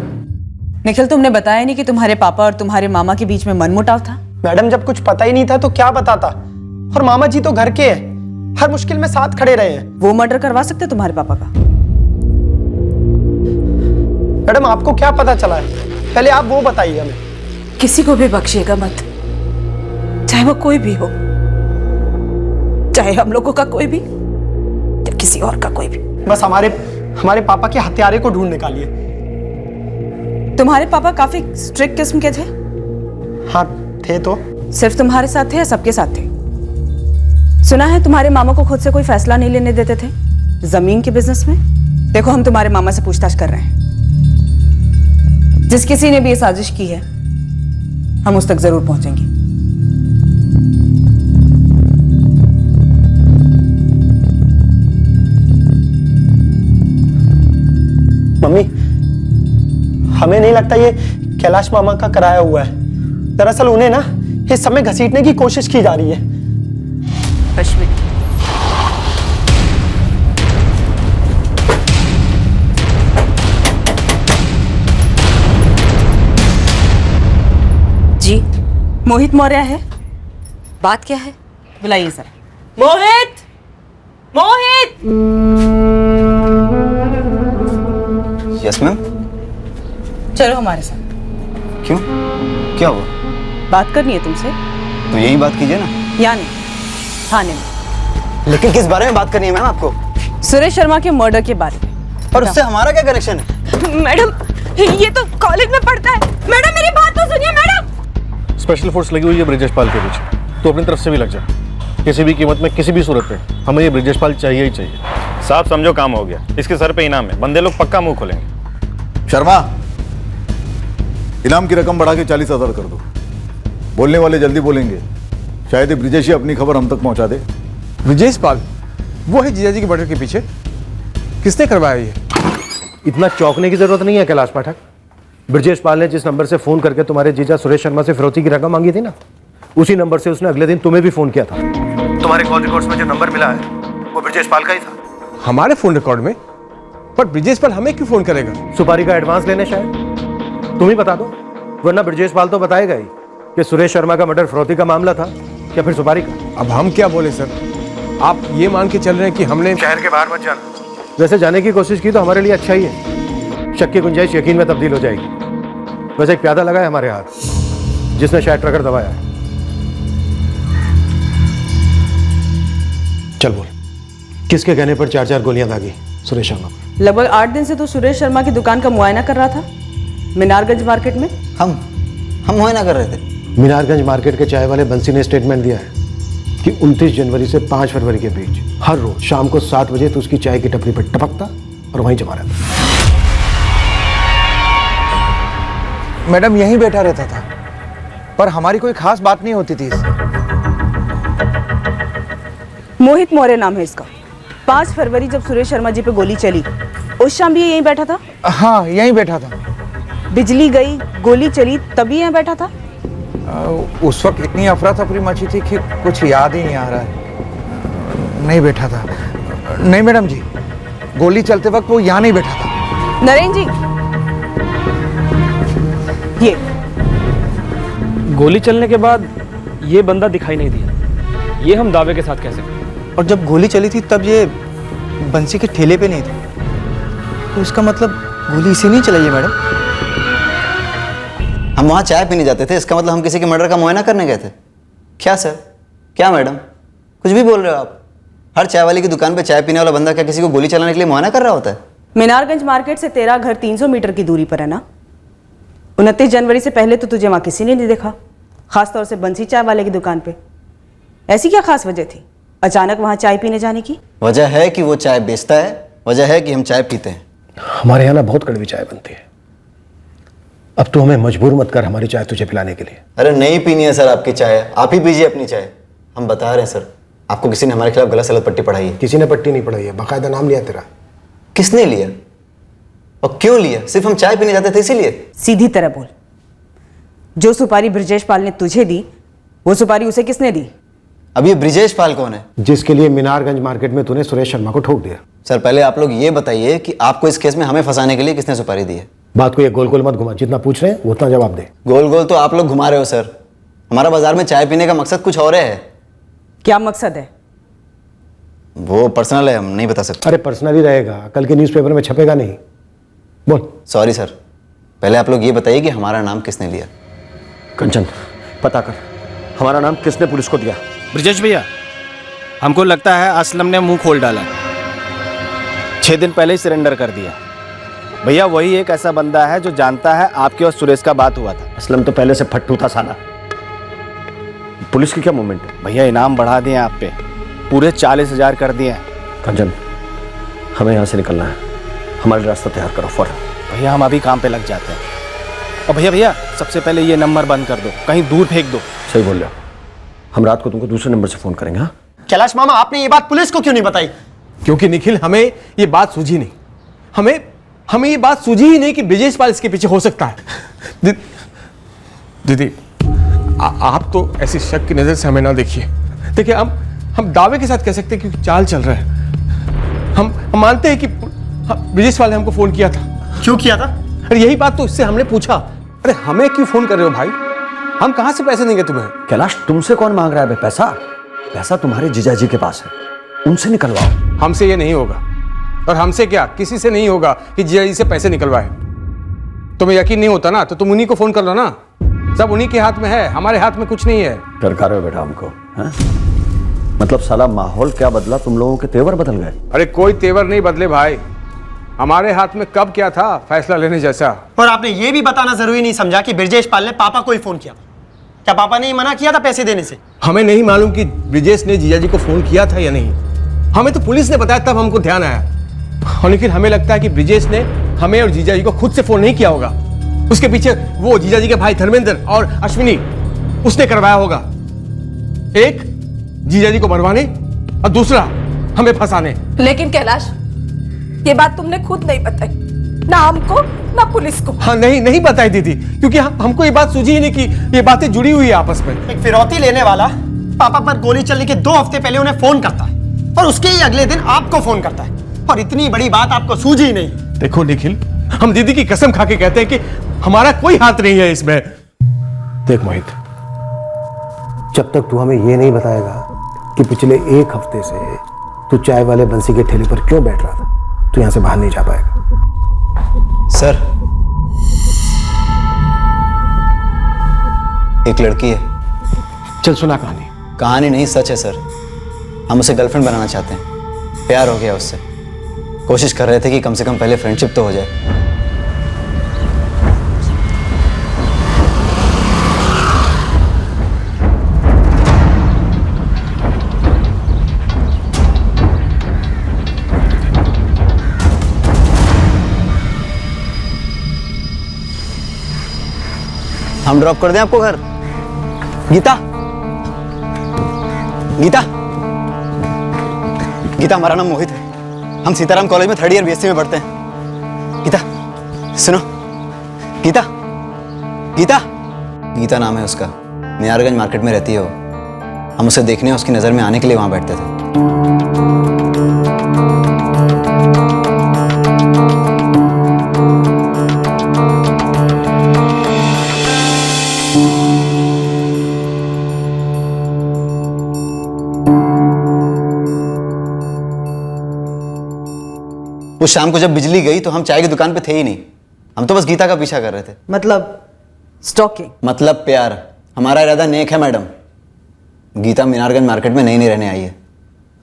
निखिल, तुमने बताया नहीं कि तुम्हारे पापा और तुम्हारे मामा के बीच में मनमुटाव था? मैडम, जब कुछ पता ही नहीं था तो क्या बताता, और मामा जी तो घर के हैं, हर मुश्किल में साथ खड़े रहे हैं। वो मर्डर करवा सकते तुम्हारे पापा का? मैडम, आपको क्या पता चला है, पहले आप वो बताइए हमें। किसी को भी बख्शिएगा मत। चाहे वो कोई भी हो, चाहे हम लोगों का कोई भी या किसी और का कोई भी। बस हमारे पापा के हत्यारे को ढूंढ निकालिए। तुम्हारे पापा काफी स्ट्रिक्ट किस्म के थे? हाँ थे। तो सिर्फ तुम्हारे साथ थे या सबके साथ थे? सुना है तुम्हारे मामा को खुद से कोई फैसला नहीं लेने देते थे जमीन के बिजनेस में। देखो, हम तुम्हारे मामा से पूछताछ कर रहे हैं। जिस किसी ने भी ये साजिश की है, हम उस तक जरूर पहुंचेंगे। मम्मी, हमें नहीं लगता ये कैलाश मामा का कराया हुआ है। दरअसल उन्हें ना इस समय घसीटने की कोशिश की जा रही है। अश्विनी, जी, मोहित मौर्य है। बात क्या है? बुलाइए sir. Mohit, Mohit. Yes ma'am. चलो हमारे साथ। क्यों, क्या हुआ? बात करनी है तुमसे। तो यही बात कीजिए ना। या नहीं, थाने में। लेकिन किस बारे में बात करनी है मैम आपको? सुरेश शर्मा के मर्डर के बारे में। और उससे हमारा क्या कनेक्शन है? मैडम, ये तो कॉलेज में पढ़ता है। मैडम, मेरी बात तो सुनिए मैडम। स्पेशल फोर्स लगी हुई है ब्रिजेश पाल के पीछे, तो अपनी तरफ से भी लग जा। किसी भी कीमत में, किसी भी सूरत पे हमें ये ब्रिजेश पाल चाहिए ही चाहिए। साहब समझो, काम हो गया। इसके सर पे इनाम है, बंदे लोग पक्का मुंह खोलेंगे। शर्मा, इनाम की रकम बढ़ा के 40,000 कर दो। बोलने वाले जल्दी बोलेंगे, शायद ये ब्रिजेश ही अपनी खबर हम तक पहुंचा दे। ब्रिजेश पाल, वो है जीजाजी के मर्डर के पीछे। किसने करवाया ये? इतना चौंकने की जरूरत नहीं है कैलाश पाठक। ब्रिजेश पाल ने जिस नंबर से फोन करके तुम्हारे जीजा सुरेश शर्मा से फिरौती की रकम मांगी थी ना, उसी नंबर से उसने अगले दिन तुम्हें भी फोन किया था। तुम्हारे कॉल रिकॉर्ड्स में जो नंबर मिला है वो ब्रिजेश पाल का ही था। हमारे फोन रिकॉर्ड में? पर ब्रिजेश पाल हमें क्यों फोन करेगा? सुपारी का एडवांस लेने शायद। तुम ही बता दो, वरना ब्रिजेश पाल तो बताएगा ही कि सुरेश शर्मा का मर्डर फिरौती का मामला था या फिर सुपारी का। अब हम क्या बोले सर? आप ये मान के चल रहे हैं कि हमने शहर के बाहर मत जाना। वैसे जाने की कोशिश की तो हमारे लिए अच्छा ही है। शक की गुंजाइश यकीन में तब्दील हो जाएगी। वैसे एक प्यादा लगा है हमारे हाथ, जिसने शायद ट्रकर दबाया है। चल बोल, किसके कहने पर 4-4 गोलियां दागी सुरेश शर्मा को? लगभग 8 दिन से तो सुरेश शर्मा की दुकान का मुआयना कर रहा था मीनारगंज मार्केट में। हम मुआयना कर रहे थे। मीनारगंज मार्केट के चाय वाले बंसी ने स्टेटमेंट दिया है कि 29 जनवरी से 5 फरवरी के बीच हर रोज शाम को 7 बजे तो उसकी चाय की टपरी पर टपकता और वहीं जमा रहता। मैडम यहीं बैठा रहता था, पर हमारी कोई खास बात नहीं होती थी इससे। मोहित मौर्य नाम है इसका। 5 फरवरी जब सुरेश शर्मा जी पे गोली चली, उस शाम भी ये यहीं बैठा था? हाँ, यहीं बैठा था। बिजली गई, गोली चली, तभी यहाँ बैठा था? उस वक्त इतनी अफरा तफरी मची थी कि कुछ याद ही नहीं आ रहा है। नहीं बैठा था। नहीं मैडम जी, गोली चलते वक्त वो यहाँ नहीं बैठा था। नरेंद्र जी, ये गोली चलने के बाद ये बंदा दिखाई नहीं दिया, ये हम दावे के साथ कह सकते हैं। और जब गोली चली थी तब ये बंसी के ठेले पे नहीं थे, तो इसका मतलब गोली इसी नहीं चलाई है मैडम। हम वहाँ चाय पीने जाते थे, इसका मतलब हम किसी के मर्डर का मुआयना करने गए थे क्या सर? क्या मैडम, कुछ भी बोल रहे हो आप? हर चाय वाली की दुकान पे चाय पीने वाला बंदा क्या किसी को गोली चलाने के लिए मुआयना कर रहा होता है? मीनारगंज मार्केट से तेरा घर 300 मीटर की दूरी पर है ना? 29 जनवरी से पहले तो तुझे वहां किसी ने नहीं देखा, खासतौर से बंसी चाय वाले की दुकान पे। ऐसी क्या खास वजह थी अचानक वहां चाय पीने जाने की? वजह है कि वो चाय बेचता है, वजह है कि हम चाय पीते हैं। हमारे यहाँ ना बहुत कड़वी चाय बनती है। अब तो हमें मजबूर मत कर हमारी चाय तुझे पिलाने के लिए। अरे नहीं पीनी है सर आपकी चाय, आप ही पीजिए अपनी चाय। हम बता रहे हैं सर, आपको किसी ने हमारे खिलाफ गलत सलत पट्टी पढ़ाई है। किसी ने पट्टी नहीं पढ़ाई है, बाकायदा नाम लिया तेरा। किसने लिया और क्यों लिया? सिर्फ हम चाय पीने जाते थे इसीलिए? सीधी तरह बोल, जो सुपारी ब्रिजेश पाल ने तुझे दी, वो सुपारी उसे किसने दी? अब ये ब्रिजेश पाल कौन है? जिसके लिए मीनारगंज मार्केट में तूने सुरेश शर्मा को ठोक दिया। सर पहले आप लोग ये बताइए कि आपको इस केस में हमें फंसाने के लिए किसने सुपारी दी है? बात को ये गोल गोल मत घुमा, जितना पूछ रहे हैं उतना जवाब दे। गोल गोल तो आप लोग घुमा रहे हो सर। हमारा बाजार में चाय पीने का मकसद कुछ और है। क्या मकसद है? वो पर्सनल है, हम नहीं बता सकते। अरे पर्सनल ही रहेगा, कल के न्यूज़पेपर में छपेगा नहीं। बोल। सॉरी सर, पहले आप लोग ये बताइए कि हमारा नाम किसने लिया? कंचन, पता कर, हमारा नाम किसने पुलिस को दिया? ब्रिजेश भैया, हमको लगता है असलम ने मुंह खोल डाला। 6 दिन पहले ही सरेंडर कर दिया। भैया वही एक ऐसा बंदा है जो जानता है आपके और सुरेश का बात हुआ था। असलम तो पहले से फट्टू था साला। पुलिस की क्या मूवमेंट है? भैया इनाम बढ़ा दिए आप पे, पूरे 40,000 कर दिए। कंचन, हमें यहाँ से निकलना है, हमारा रास्ता तैयार करो फौरन। भैया हम अभी काम पे लग जाते हैं। और भैया सबसे पहले ये नंबर बंद कर दो, कहीं दूर फेंक दो। सही बोल रहे हो, हम रात को तुमको दूसरे नंबर से फोन करेंगे। हाँ कैलाश मामा, आपने ये बात पुलिस को क्यों नहीं बताई? क्योंकि निखिल हमें ये बात सूझी नहीं। हमें ये बात सूझी ही नहीं कि ब्रिजेश पाल इसके पीछे हो सकता है। दीदी आप तो ऐसी शक की नजर से हमें ना देखिए। देखिए हम दावे के साथ कह सकते हैं कि चाल चल रहा है। हम मानते हैं कि ब्रिजेश पाल ने हमको फोन किया था। क्यों किया था? अरे यही बात तो इससे हमने पूछा। अरे हमें क्यों फोन कर रहे हो भाई? हम कहां से पैसे देंगे तुम्हें? कैलाश, तुमसे कौन मांग रहा है पैसा? पैसा तुम्हारे जीजाजी के पास है, उनसे निकलवाओ। हमसे ये नहीं होगा, और हमसे क्या, किसी से नहीं होगा कि जीजाजी से पैसे निकलवाए। तुम्हें यकीन नहीं होता ना तो तुम उन्हीं को फोन कर लो ना। सब उन्हीं के हाथ में है, हमारे हाथ में कुछ नहीं है। डरका रहे हो बेटा हमको? मतलब साला माहौल क्या बदला, तुम लोगों के तेवर बदल गए? अरे कोई तेवर नहीं बदले भाई, हमारे हाथ में कब क्या था फैसला लेने जैसा। और आपने ये भी बताना जरूरी नहीं समझा कि ब्रिजेश पाल ने पापा को ही फोन किया। क्या पापा ने मना किया था पैसे देने से? हमें नहीं मालूम कि ब्रिजेश ने जीजाजी को फोन किया था या नहीं। हमें तो पुलिस ने बताया, तब हमको ध्यान आया। और लेकिन हमें लगता है कि ब्रिजेश ने हमें और जीजाजी को खुद से फोन नहीं किया होगा। उसके पीछे वो जीजाजी के भाई धर्मेंद्र और अश्विनी, उसने करवाया होगा। एक जीजाजी को मरवाने और दूसरा हमें फंसाने। लेकिन कैलाश, ये बात तुमने खुद नहीं बताई, ना हमको ना पुलिस को। हाँ नहीं बताई दीदी, क्योंकि हमको ये बात सूझी ही नहीं कि ये बातें जुड़ी हुई है आपस में। एक फिरौती लेने वाला पापा पर गोली चलने के 2 हफ्ते पहले उन्हें फोन करता है और उसके ही अगले दिन आपको फोन करता है, और इतनी बड़ी बात आपको सूझी ही नहीं। देखो निखिल, हम दीदी की कसम खा के कहते हैं कि हमारा कोई हाथ नहीं है इसमें। देख मोहित, जब तक तू हमें ये नहीं बताएगा कि पिछले 1 हफ्ते से तू चाय वाले बंसी के ठेले पर क्यों बैठ रहा था, तू यहां से बाहर नहीं जा पाएगा। सर, एक लड़की है। चल सुना कहानी। कहानी नहीं, सच है सर। हम उसे गर्लफ्रेंड बनाना चाहते हैं। प्यार हो गया उससे। कोशिश कर रहे थे कि कम से कम पहले फ्रेंडशिप तो हो जाए। हम ड्रॉप कर दें आपको घर? गीता, गीता, गीता, हमारा नाम मोहित है। हम सीताराम कॉलेज में 3rd ईयर बीएससी में पढ़ते हैं। गीता सुनो, गीता, गीता, गीता नाम है उसका। मिनारगंज मार्केट में रहती है वो। हम उसे देखने उसकी नज़र में आने के लिए वहां बैठते थे। उस शाम को जब बिजली गई तो हम चाय की दुकान पे थे ही नहीं। हम तो बस गीता का पीछा कर रहे थे। मतलब स्टॉकिंग? मतलब प्यार। हमारा इरादा नेक है मैडम। गीता मीनारगंज मार्केट में नई रहने आई है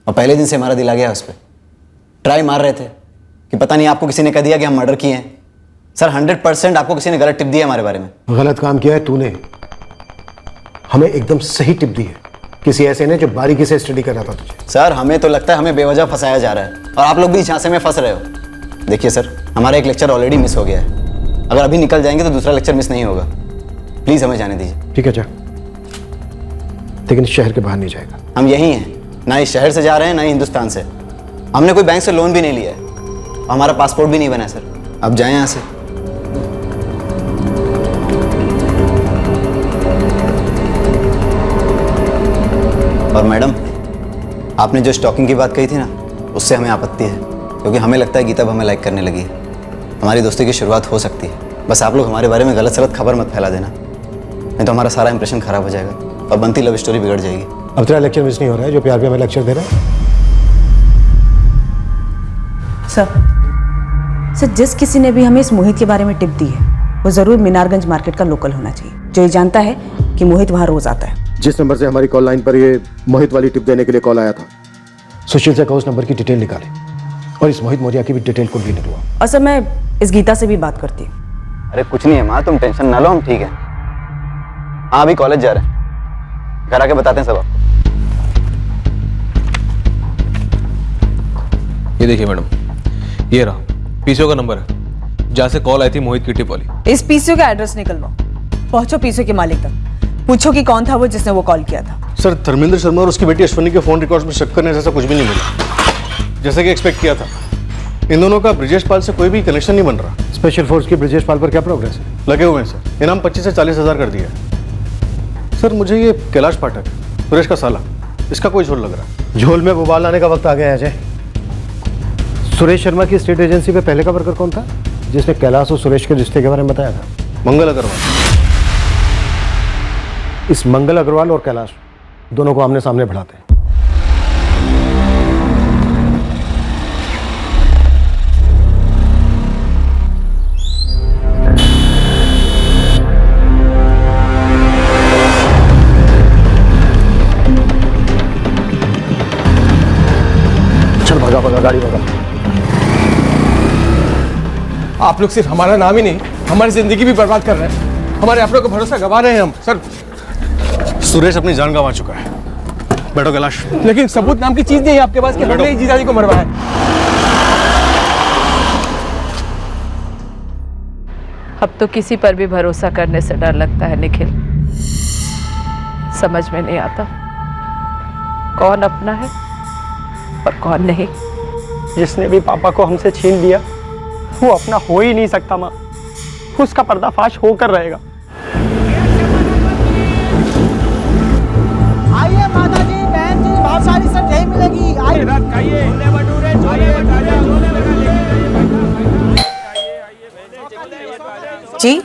और पहले दिन से हमारा दिल आ गया उस पर। ट्राई मार रहे थे कि पता नहीं आपको किसी ने कह दिया कि हम मर्डर किए हैं। सर 100% आपको किसी ने गलत टिप दी है हमारे बारे में। गलत काम किया है तूने, हमें एकदम सही टिप दी है किसी ऐसे ने जो बारीकी से स्टडी कर रहा था तुझे। सर हमें तो लगता है हमें बेवजह फंसाया जा रहा है और आप लोग भी झांसे में फंस रहे हो। देखिए सर, हमारा एक लेक्चर ऑलरेडी मिस हो गया है। अगर अभी निकल जाएंगे तो दूसरा लेक्चर मिस नहीं होगा। प्लीज हमें जाने दीजिए। ठीक है जा, लेकिन शहर के बाहर नहीं जाएगा। हम यही हैं, ना इस शहर से जा रहे हैं ना ही हिंदुस्तान से। हमने कोई बैंक से लोन भी नहीं लिया है, हमारा पासपोर्ट भी नहीं बना है सर। अब जाएं यहाँ से। और मैडम, आपने जो स्टॉकिंग की बात कही थी ना, उससे हमें आपत्ति है, क्योंकि हमें लगता है गीता अब हमें लाइक करने लगी है। हमारी दोस्ती की शुरुआत हो सकती है। बस आप लोग हमारे बारे में गलत सलत खबर मत फैला देना, नहीं तो हमारा सारा इंप्रेशन खराब हो जाएगा और बनती लव स्टोरी बिगड़ जाएगी। अब तेरा लेक्चर मिस नहीं हो रहा है जो प्यार पे हमें लेक्चर दे रहा है। सर, जिस किसी ने भी हमें इस मोहित के बारे में टिप दी है वो जरूर मीनारगंज मार्केट का लोकल होना चाहिए, जो ये जानता है कि मोहित वहाँ रोज आता है। जिस नंबर से हमारी कॉल लाइन पर ये मोहित वाली टिप देने के लिए कॉल आया था, सुशील से कहो उस नंबर की डिटेल निकाले और इस मोहित मौर्य की भी डिटेल को भी निकलवाओ। असल मैं इस गीता से भी बात करती हूँ। अरे कुछ नहीं है माँ, तुम टेंशन ना लो, हम ठीक है। हाँ अभी कॉलेज जा रहे हैं, घर आके बताते हैं सब आपको। ये देखिए मैडम, ये रहा पीसीओ का नंबर है जहाँ से कॉल आई थी मोहित की टिप वाली। इस पीसीओ का एड्रेस निकलवाओ, पहुंचो पीसीओ के मालिक तक, पूछो कि कौन था वो जिसने वो कॉल किया था। सर, धर्मेंद्र शर्मा और उसकी बेटी अश्वनी के फोन रिकॉर्ड्स में शक करने जैसा कुछ भी नहीं मिला, जैसे कि एक्सपेक्ट किया था। इन दोनों का ब्रिजेश पाल से कोई भी कनेक्शन नहीं बन रहा। स्पेशल फोर्स की ब्रिजेश पाल पर क्या प्रोग्रेस है? लगे हुए हैं सर, इनाम 25 से 40 हज़ार कर दिया है। सर मुझे ये कैलाश पाठक, सुरेश का साला, इसका कोई झोल लग रहा है। झोल में बुबाल लाने का वक्त आ गया है अजय। सुरेश शर्मा की स्टेट एजेंसी पे पहले का वर्कर कौन था जिसने कैलाश और सुरेश के रिश्ते के बारे में बताया था? मंगल अग्रवाल। इस मंगल अग्रवाल और कैलाश दोनों को आमने सामने बढ़ाते हैं। चल भगा भगा, गाड़ी भगा। आप लोग सिर्फ हमारा नाम ही नहीं, हमारी जिंदगी भी बर्बाद कर रहे हैं। हमारे अपनों को भरोसा गवा रहे हैं हम। सर, सुरेश अपनी जान गंवा चुका है। बैठो कैलाश। लेकिन सबूत नाम की चीज नहीं है आपके पास कि हमने ही जीजाजी को मरवाया। अब तो किसी पर भी भरोसा करने से डर लगता है निखिल। समझ में नहीं आता कौन अपना है और कौन नहीं। जिसने भी पापा को हमसे छीन लिया वो अपना हो ही नहीं सकता माँ, उसका पर्दाफाश होकर रहेगा। आइए माता जी, बहन जी, बहुत सारी सब्जी मिलेगी। आइए जी,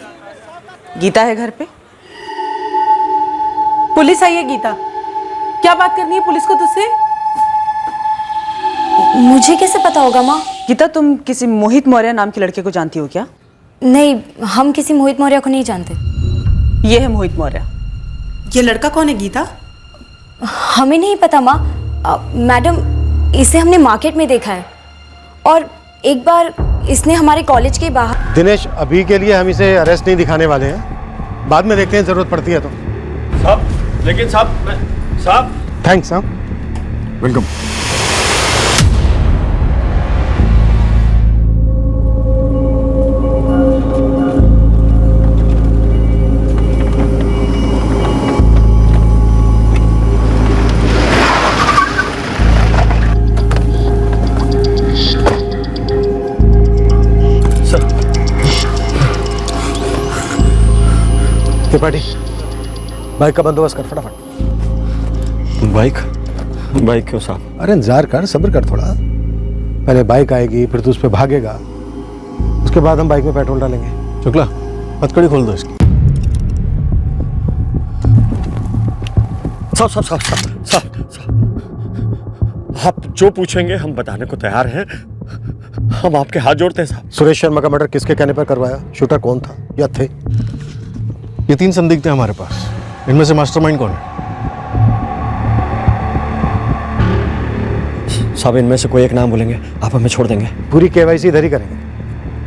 गीता है घर पे? पुलिस आई है गीता। क्या बात करनी है पुलिस को तुझसे? मुझे कैसे पता होगा माँ? गीता, तुम किसी मोहित मौर्य नाम के लड़के को जानती हो क्या? नहीं, हम किसी मोहित मौर्य को नहीं जानते। ये है मोहित मौर्य। ये लड़का कौन है गीता? हमें नहीं पता माँ। मैडम, इसे हमने मार्केट में देखा है और एक बार इसने हमारे कॉलेज के बाहर। दिनेश, अभी के लिए हम इसे अरेस्ट नहीं दिखाने वाले हैं, बाद में देखते हैं जरूरत पड़ती है तो। साहब, लेकिन साहब थैंक्स साहब, वेलकम। त्रिपाठी, बाइक का बंदोबस्त कर फटाफट। बाइक क्यों साहब? अरे इंतजार कर, सब्र कर थोड़ा। पहले बाइक आएगी, फिर तू उस पर भागेगा, उसके बाद हम बाइक में पेट्रोल डालेंगे। शुक्ला, हथकड़ी खोल दो इसकी। साहब, आप जो पूछेंगे हम बताने को तैयार हैं। हम आपके हाथ जोड़ते हैं साहब। सुरेश शर्मा का मर्डर किसके कहने पर करवाया? शूटर कौन था या थे? ये 3 संदिग्ध हैं हमारे पास। इनमें से मास्टरमाइंड कौन है? साहब, इनमें से कोई एक नाम बोलेंगे, आप हमें छोड़ देंगे। पूरी केवाईसी इधर ही करेंगे,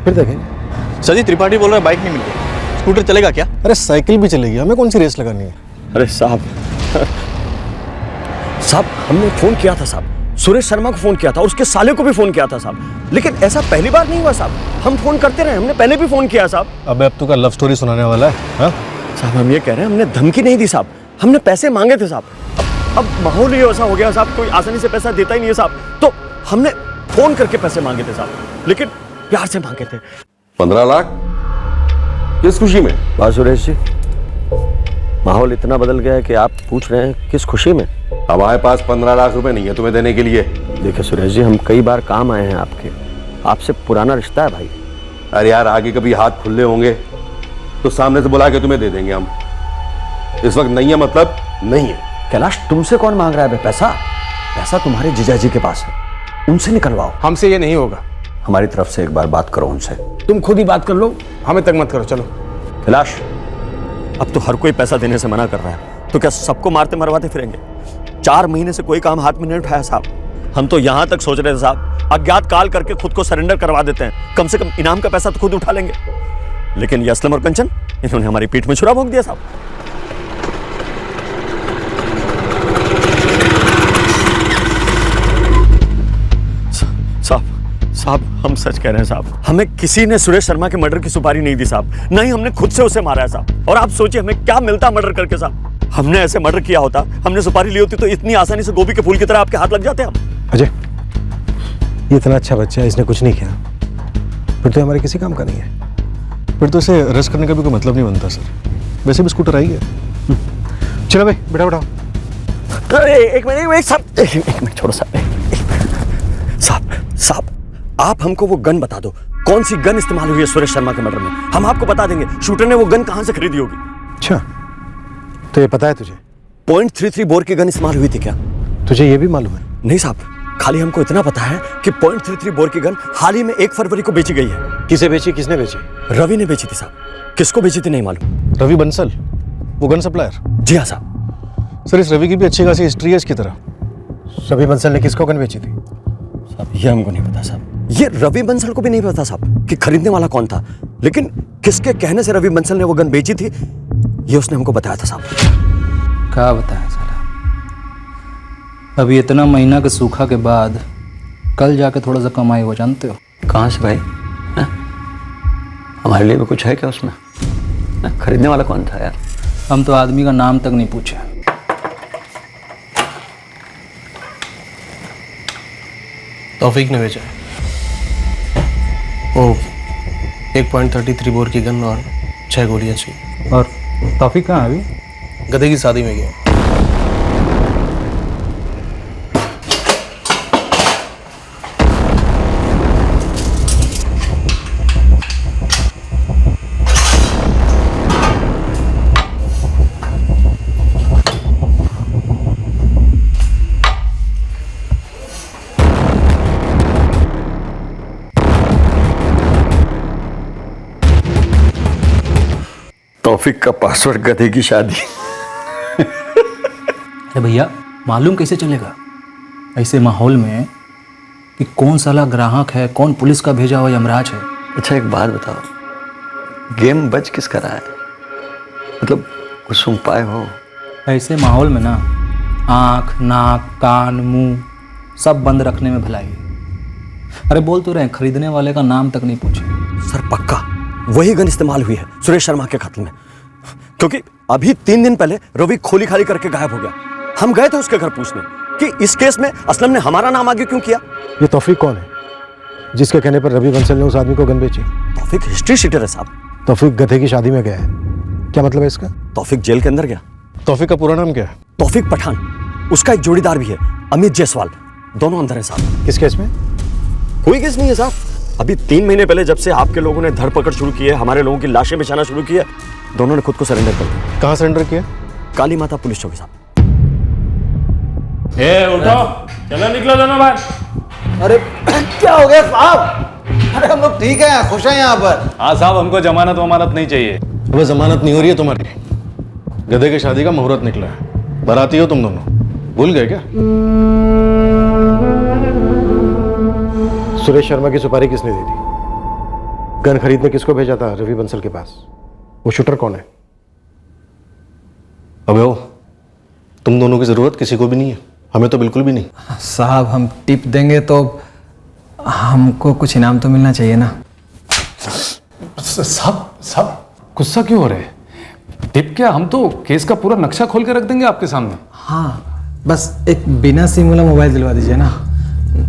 फिर देखेंगे। सर जी, त्रिपाठी बोल रहा है बाइक नहीं मिल रही, स्कूटर चलेगा क्या? अरे साइकिल भी चलेगी, हमें कौन सी रेस लगानी है? अरे साहब, हमने फोन किया था साहब, सुरेश शर्मा को फोन किया था और उसके साले को भी फोन किया था साहब, लेकिन ऐसा पहली बार नहीं हुआ साहब। हम फोन करते रहे, हमने पहले भी फोन किया साहब। अब तू का लव स्टोरी सुनाने वाला है? हाँ साहब, हम ये कह रहे हैं हमने धमकी नहीं दी साहब, हमने पैसे मांगे थे साहब। अब माहौल ही ऐसा हो गया साहब, कोई आसानी से पैसा देता ही नहीं है साहब, तो हमने फोन करके पैसे मांगे थे साहब, लेकिन प्यार से मांगे थे। 15 लाख किस खुशी में? बस सुरेश जी, माहौल इतना बदल गया है कि आप पूछ रहे हैं किस खुशी में। हमारे पास 15 लाख रुपए नहीं है तुम्हें देने के लिए। देखिए सुरेश जी, हम कई बार काम आए हैं आपके, आपसे पुराना रिश्ता है भाई। अरे यार, आगे कभी हाथ खुले होंगे तो सामने से बुला के तुम्हें दे देंगे हम। इस वक्त नहीं है मतलब नहीं है। कैलाश, तुमसे कौन मांग रहा है पैसा? पैसा तुम्हारे जीजाजी के पास है, उनसे निकलवाओ। हमसे ये नहीं होगा। हमारी तरफ से एक बार बात करो उनसे। तुम खुद ही बात कर लो, हमें तक मत करो। चलो कैलाश, अब तो हर कोई पैसा देने से मना कर रहा है, तो क्या सबको मारते मरवाते फिरेंगे? 4 महीने से कोई काम हाथ में नहीं उठाया साहब। हम तो यहां तक सोच रहे थे साहब, अज्ञात काल करके खुद को सरेंडर करवा देते हैं, कम से कम इनाम का पैसा तो खुद उठा लेंगे। लेकिन ये असलम और कंचन, इन्होंने हमारी पीठ में छुरा भोंक दिया साहब। साहब हम सच कह रहे हैं साहब, हमें किसी ने सुरेश शर्मा के मर्डर की सुपारी नहीं दी साहब, नहीं हमने खुद से उसे मारा है साहब। और आप सोचिए हमें क्या मिलता मर्डर करके साहब। हमने ऐसे मर्डर किया होता, हमने सुपारी ली होती तो इतनी आसानी से गोभी के फूल की तरह आपके हाथ लग जाते हम। अजय, ये इतना अच्छा बच्चा है, इसने कुछ नहीं किया, फिर तो हमारे किसी काम का नहीं है। फिर तो इसे अरेस्ट करने का भी कोई मतलब नहीं बनता सर। वैसे भी स्कूटर आई है। चलो भाई बेटा बैठाओ। एक मिनट छोड़ो साहब, आप हमको वो गन बता दो, कौन सी गन इस्तेमाल हुई है सुरेश शर्मा के मर्डर में। हम आपको बता देंगे शूटर ने वो गन कहां से खरीदी होगी। अच्छा, तो ये पता है तुझे? .33 बोर की गन इस्तेमाल हुई थी क्या? तुझे ये भी मालूम है? नहीं साहब, खाली हमको इतना पता है कि .33 बोर की गन हाल ही में 1 फरवरी को बेची गई है। किसे बेची, किसने बेची? रवि ने बेची थी साहब। किसको बेची थी नहीं मालूम। रवि बंसल, वो गन सप्लायर? जी हाँ साहब। सर इस रवि की भी अच्छी खासी हिस्ट्री है इसकी तरह। रवि बंसल ने किसको गन बेची थी? साहब ये हमको नहीं पता साहब, ये रवि बंसल को भी नहीं पता साहब कि खरीदने वाला कौन था, लेकिन किसके कहने से रवि बंसल ने वो गन बेची थी ये उसने हमको बताया था साहब। क्या बताया साला, अभी इतना महीना के सूखा के बाद कल जाके थोड़ा सा कमाई हो, जानते हो? कहाँ से भाई? हमारे लिए भी कुछ है क्या उसमें? खरीदने वाला कौन था यार? हम तो आदमी का नाम तक नहीं पूछे। तौफीक ने बेचा वो 1.33 बोर की गन और 6 गोलियां चाहिए। और तौफीक कहाँ अभी? गधे की शादी में गया। तौफीक का पासवर्ड गधे की शादी। अरे भैया, मालूम कैसे चलेगा ऐसे माहौल में कि कौन साला ग्राहक है, कौन पुलिस का भेजा हुआ यमराज है। अच्छा एक बात बताओ, गेम बच किसका रहा है? मतलब कुछ सुन पाए हो? ऐसे माहौल में ना आँख, नाक, कान, मुंह सब बंद रखने में भलाई है। अरे बोल तो रहे हैं, खरीदने वाले का नाम तक नहीं पूछे। सर पक्का वही गन इस्तेमाल हुई है सुरेश शर्मा के कत्ल में, क्योंकि अभी 3 दिन पहले रवि खोली खाली करके गायब हो गया। हम गए थे उसके घर पूछने कि इस केस में असलम ने हमारा नाम आगे क्यों किया। ये तौफीक कौन है जिसके कहने पर रवि बंसल ने उस आदमी को गन बेची? तौफीक हिस्ट्री शीटर है साहब। तौफीक गधे की शादी में गया है, क्या मतलब है इसका? तौफीक जेल के अंदर गया। तौफीक का पूरा नाम क्या है? तौफीक पठान, उसका एक जोड़ीदार भी है अमित जायसवाल, दोनों अंदर है साहब। किस केस में? कोई केस नहीं है साहब। अभी 3 महीने पहले जब से आपके लोगों ने धरपकड़ शुरू की है, हमारे लोगों की लाशें बिछाना शुरू की है, दोनों ने खुद को सरेंडर कर दिया। कहाँ सरेंडर किया? काली माता पुलिस चौकी साहब। उठो, चलो निकलो दोनों बाहर। अरे क्या हो गया साहब? अरे हम लोग ठीक है, खुश हैं यहाँ पर। हाँ साहब, हमको जमानत वमानत नहीं चाहिए। अबे जमानत नहीं हो रही है तुम्हारी, गधे की शादी का मुहूर्त निकला है, बाराती हो तुम दोनों, भूल गए क्या? सुरेश शर्मा की सुपारी किसने दी थी? गन खरीदने किसको भेजा था रवि बंसल के पास? वो शूटर कौन है? अबे ओ, तुम दोनों की जरूरत किसी को भी नहीं है, हमें तो बिल्कुल भी नहीं। साहब हम टिप देंगे तो हमको कुछ इनाम तो मिलना चाहिए ना। साहब गुस्सा क्यों हो रहे हैं? टिप क्या, हम तो केस का पूरा नक्शा खोल के रख देंगे आपके सामने। हाँ, बस एक बिना सिम वाला मोबाइल दिलवा दीजिए ना।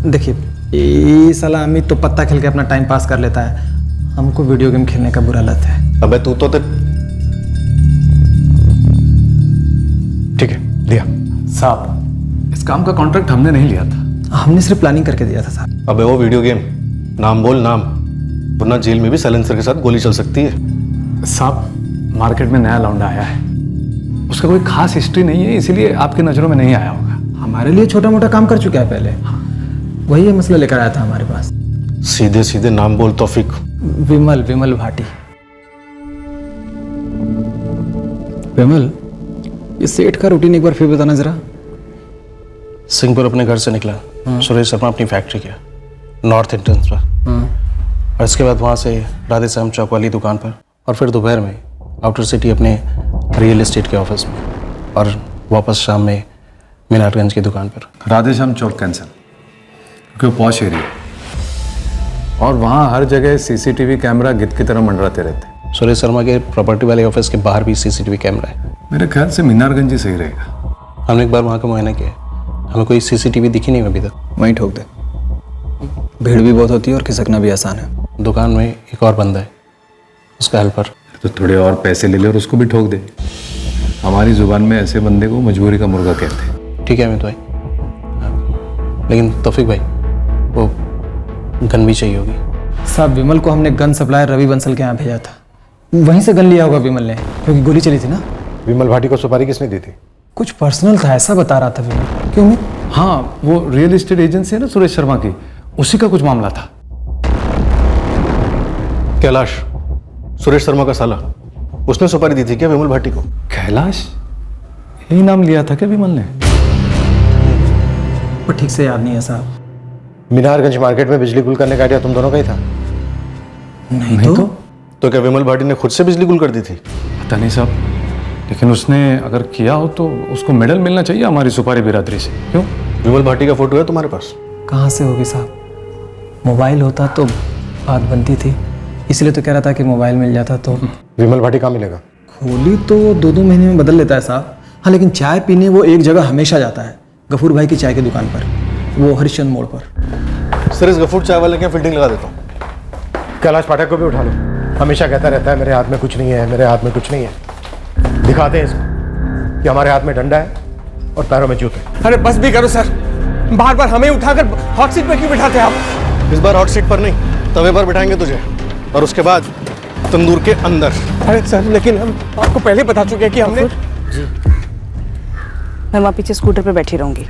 देखिए ये साला अमित तो पत्ता खेल के अपना टाइम पास कर लेता है, हमको वीडियो गेम खेलने का बुरा लत है। अबे तू तो ठीक है, दिया। साहब इस काम का कॉन्ट्रैक्ट हमने नहीं लिया था, हमने सिर्फ प्लानिंग करके दिया था साहब। अबे वो वीडियो गेम, नाम बोल नाम, वरना जेल में भी साइलेंसर के साथ गोली चल सकती है। साहब मार्केट में नया लौंडा आया है, उसका कोई खास हिस्ट्री नहीं है, इसीलिए आपकी नजरों में नहीं आया होगा। हमारे लिए छोटा मोटा काम कर चुका है पहले, वही ये मसला लेकर आया था हमारे पास। सीधे सीधे नाम बोल तौफीक। विमल भाटी। विमल, ये सेठ का रूटीन एक बार फिर बताना जरा। सिंहपुर अपने घर से निकला, सुरेश शर्मा अपनी फैक्ट्री गया नॉर्थ एंट्रेंस पर, और इसके बाद वहाँ से राधे श्याम चौक वाली दुकान पर, और फिर दोपहर में आउटर सिटी अपने रियल एस्टेट के ऑफिस में, और वापस शाम में मीनारगंज की दुकान पर। राधे श्याम चौक कैंसिल, क्योंकि वो पॉश एरिया और वहाँ हर जगह सीसीटीवी कैमरा गिद्ध की तरह मंडराते रहते। सुरेश शर्मा के प्रॉपर्टी वाले ऑफिस के बाहर भी सीसीटीवी कैमरा है। मेरे ख्याल से मीनारगंज ही सही रहेगा। हमने एक बार वहाँ का मुआयना किया, हमें कोई सीसीटीवी दिखी नहीं अभी तक। वहीं ठोक दे, भीड़ भी बहुत होती है और खिसकना भी आसान है। दुकान में एक और बंदा है, उसका हेल्पर। तो थोड़े और पैसे ले ले और उसको भी ठोक दे। हमारी जुबान में ऐसे बंदे को मजबूरी का मुर्गा कहते हैं। ठीक है अमित भाई, लेकिन तौफीक भाई वो गन भी चाहिए होगी। साहब विमल को हमने गन सप्लायर रवि बंसल के यहाँ भेजा था, वहीं से गन लिया होगा विमल ने, क्योंकि गोली चली थी ना। विमल भाटी को सुपारी किसने दी थी? कुछ पर्सनल था ऐसा बता रहा था विमल। क्यों उम्मीद? हाँ, वो रियल एस्टेट एजेंसी है ना सुरेश शर्मा की, उसी का कुछ मामला था। कैलाश, सुरेश शर्मा का साला, उसने सुपारी दी थी क्या विमल भाटी को? कैलाश, यही नाम लिया था क्या विमल ने? वो ठीक से याद नहीं है साहब। मीनारगंज मार्केट में बिजली गुल करने का आइडिया तुम दोनों का ही था? नहीं तो क्या विमल भाटी ने खुद से बिजली गुल कर दी थी? पता नहीं साहब, लेकिन उसने अगर किया हो तो उसको मेडल मिलना चाहिए हमारी सुपारी बिरादरी से। क्यों? विमल भाटी का फोटो है तुम्हारे पास? कहाँ से होगी साहब, मोबाइल होता तो बात बनती थी, इसलिए तो कह रहा था कि मोबाइल मिल जाता तो। विमल भाटी कहाँ मिलेगा? गोली तो 2-2 महीने में बदल लेता है साहब। हाँ, लेकिन चाय पीने वो एक जगह हमेशा जाता है, गफूर भाई की चाय की दुकान पर, वो हरिश्चंद्र मोड़ पर। सर इस गफूर चाय वाले के फील्डिंग लगा देता हूँ। कैलाश पाठक को भी उठा लो, हमेशा कहता रहता है मेरे हाथ में कुछ नहीं है, मेरे हाथ में कुछ नहीं है। दिखाते हैं इसको कि हमारे हाथ में डंडा है और पैरों में जूते। अरे बस भी करो सर, बार बार हमें उठाकर हॉट सीट पर क्यों बिठाते हैं आप? इस बार हॉट सीट पर नहीं, तवे पर बिठाएंगे तुझे, और उसके बाद तंदूर के अंदर। अरे सर, लेकिन हम आपको पहले बता चुके हैं कि हमने। जी, मैं वहाँ पीछे स्कूटर पे बैठी रहूंगी।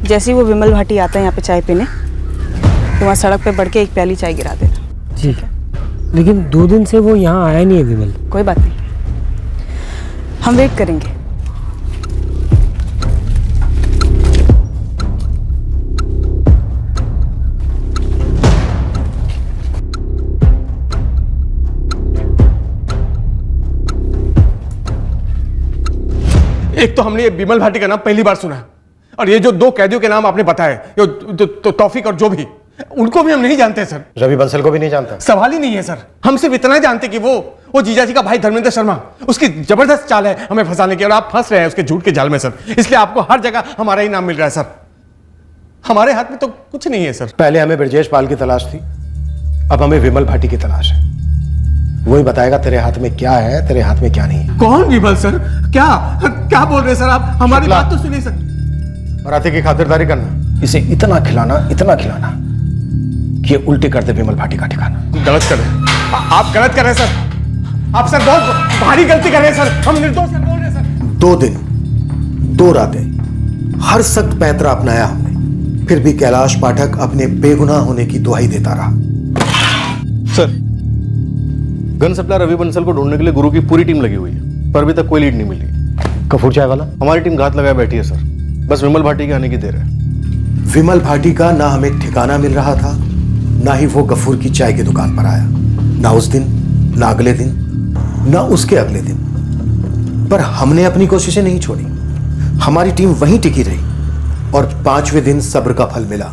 जैसे ही वो विमल भाटी आता है यहाँ पे चाय पीने, तो वहाँ सड़क पे बढ़ के एक प्याली चाय गिरा देना। ठीक है, लेकिन 2 दिन से वो यहाँ आया नहीं है विमल। कोई बात नहीं, हम वेट करेंगे। एक तो हमने ये विमल भाटी का नाम पहली बार सुना है, और ये जो 2 कैदियों के नाम आपने बताए, तो तौफीक और जो भी, उनको भी हम नहीं जानते सर। रवि बंसल को भी नहीं जानता? सवाल ही नहीं है सर, हम सिर्फ इतना जानते कि वो जीजा जी का भाई धर्मेंद्र शर्मा, उसकी जबरदस्त चाल है हमें फंसाने की, और आप फंस रहे हैं उसके झूठ के जाल में सर। इसलिए आपको हर जगह हमारा ही नाम मिल रहा है सर। हमारे हाथ में तो कुछ नहीं है सर। पहले हमें ब्रजेश पाल की तलाश थी, अब हमें विमल भाटी की तलाश है। वही बताएगा तेरे हाथ में क्या है, तेरे हाथ में क्या नहीं है। कौन विमल सर? क्या बोल रहे हैं सर आप? हमारी बात तो सुनिए सर। मराठी की खातिरदारी करना, इसे इतना खिलाना कि ये उल्टी कर दे विमल भाटी का ठिकाना। गलत कर रहे हैं आप, गलत कर रहे हैं सर। आप सर बहुत भारी गलती कर रहे हैं सर, हम निर्दोष बोल रहे हैं सर। 2 दिन 2 रातें हर सख्त पैंतरा अपनाया हमने, फिर भी कैलाश पाठक अपने बेगुनाह होने की दुहाई देता रहा। Sir, gun supplier Ravi Bansal को ढूंढने के लिए गुरु की पूरी टीम लगी हुई है, पर अभी तक कोई लीड नहीं मिली। गफूर चाय वाला? हमारी टीम घात लगाए बैठी है सर, बस विमल भाटी के आने की देर है। विमल भाटी का ना हमें ठिकाना मिल रहा था, ना ही वो गफूर की चाय की दुकान पर आया, ना उस दिन, ना अगले दिन, ना उसके अगले दिन। पर हमने अपनी कोशिशें नहीं छोड़ी, हमारी टीम वहीं टिकी रही, और 5वें दिन सब्र का फल मिला,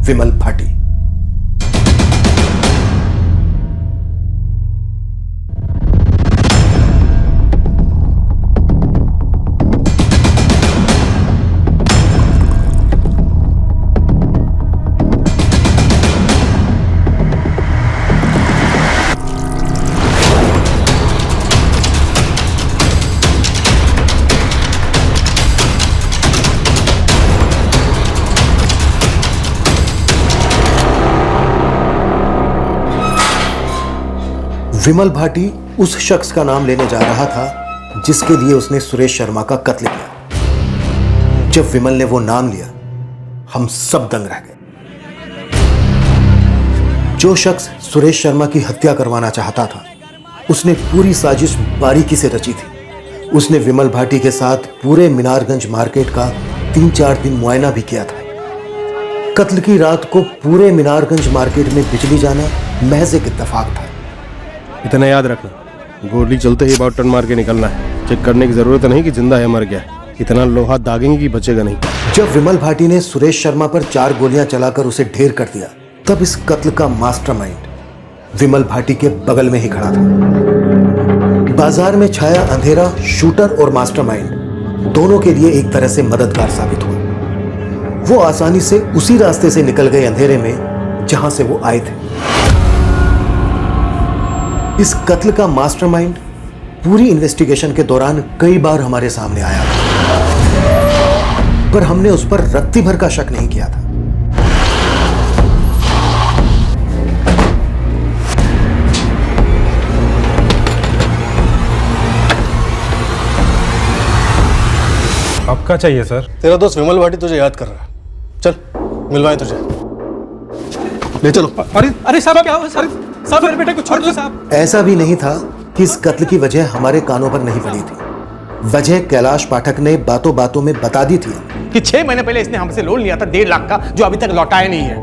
विमल भाटी। विमल भाटी उस शख्स का नाम लेने जा रहा था जिसके लिए उसने सुरेश शर्मा का कत्ल किया। जब विमल ने वो नाम लिया, हम सब दंग रह गए। जो शख्स सुरेश शर्मा की हत्या करवाना चाहता था, उसने पूरी साजिश बारीकी से रची थी। उसने विमल भाटी के साथ पूरे मीनारगंज मार्केट का 3-4 दिन मुआयना भी किया था। कत्ल की रात को पूरे मीनारगंज मार्केट में बिजली जाना महज एक इत्तेफाक था। इतना याद रखना, गोली चलते ही बाउट टर्न मार के निकलना है। चेक करने की जरूरत नहीं कि जिंदा है मर गया। इतना लोहा दागेंगे कि बचेगा नहीं। जब विमल भाटी ने सुरेश शर्मा पर 4 गोलियां चलाकर उसे ढेर कर दिया, तब इस कत्ल का मास्टरमाइंड विमल भाटी के बगल में ही खड़ा था। बाजार में छाया अंधेरा शूटर और मास्टरमाइंड दोनों के लिए एक तरह से मददगार साबित हुआ। वो आसानी से उसी रास्ते से निकल गए अंधेरे में जहां से वो आए थे। इस कत्ल का मास्टरमाइंड पूरी इन्वेस्टिगेशन के दौरान कई बार हमारे सामने आया, पर हमने उस पर रत्ती भर का शक नहीं किया था। अब क्या चाहिए सर? तेरा दोस्त विमल भाटी तुझे याद कर रहा है। चल मिलवाए तुझे, ले चलो। अरे साहब क्या हुआ? साहब मेरे बेटे को छोड़ दो साहब। ऐसा भी नहीं था कि इस कत्ल की वजह हमारे कानों पर नहीं पड़ी थी। वजह कैलाश पाठक ने बातों बातों में बता दी थी कि 6 महीने पहले इसने हमसे लोन लिया था 1.5 लाख का, जो अभी तक लौटाया नहीं है।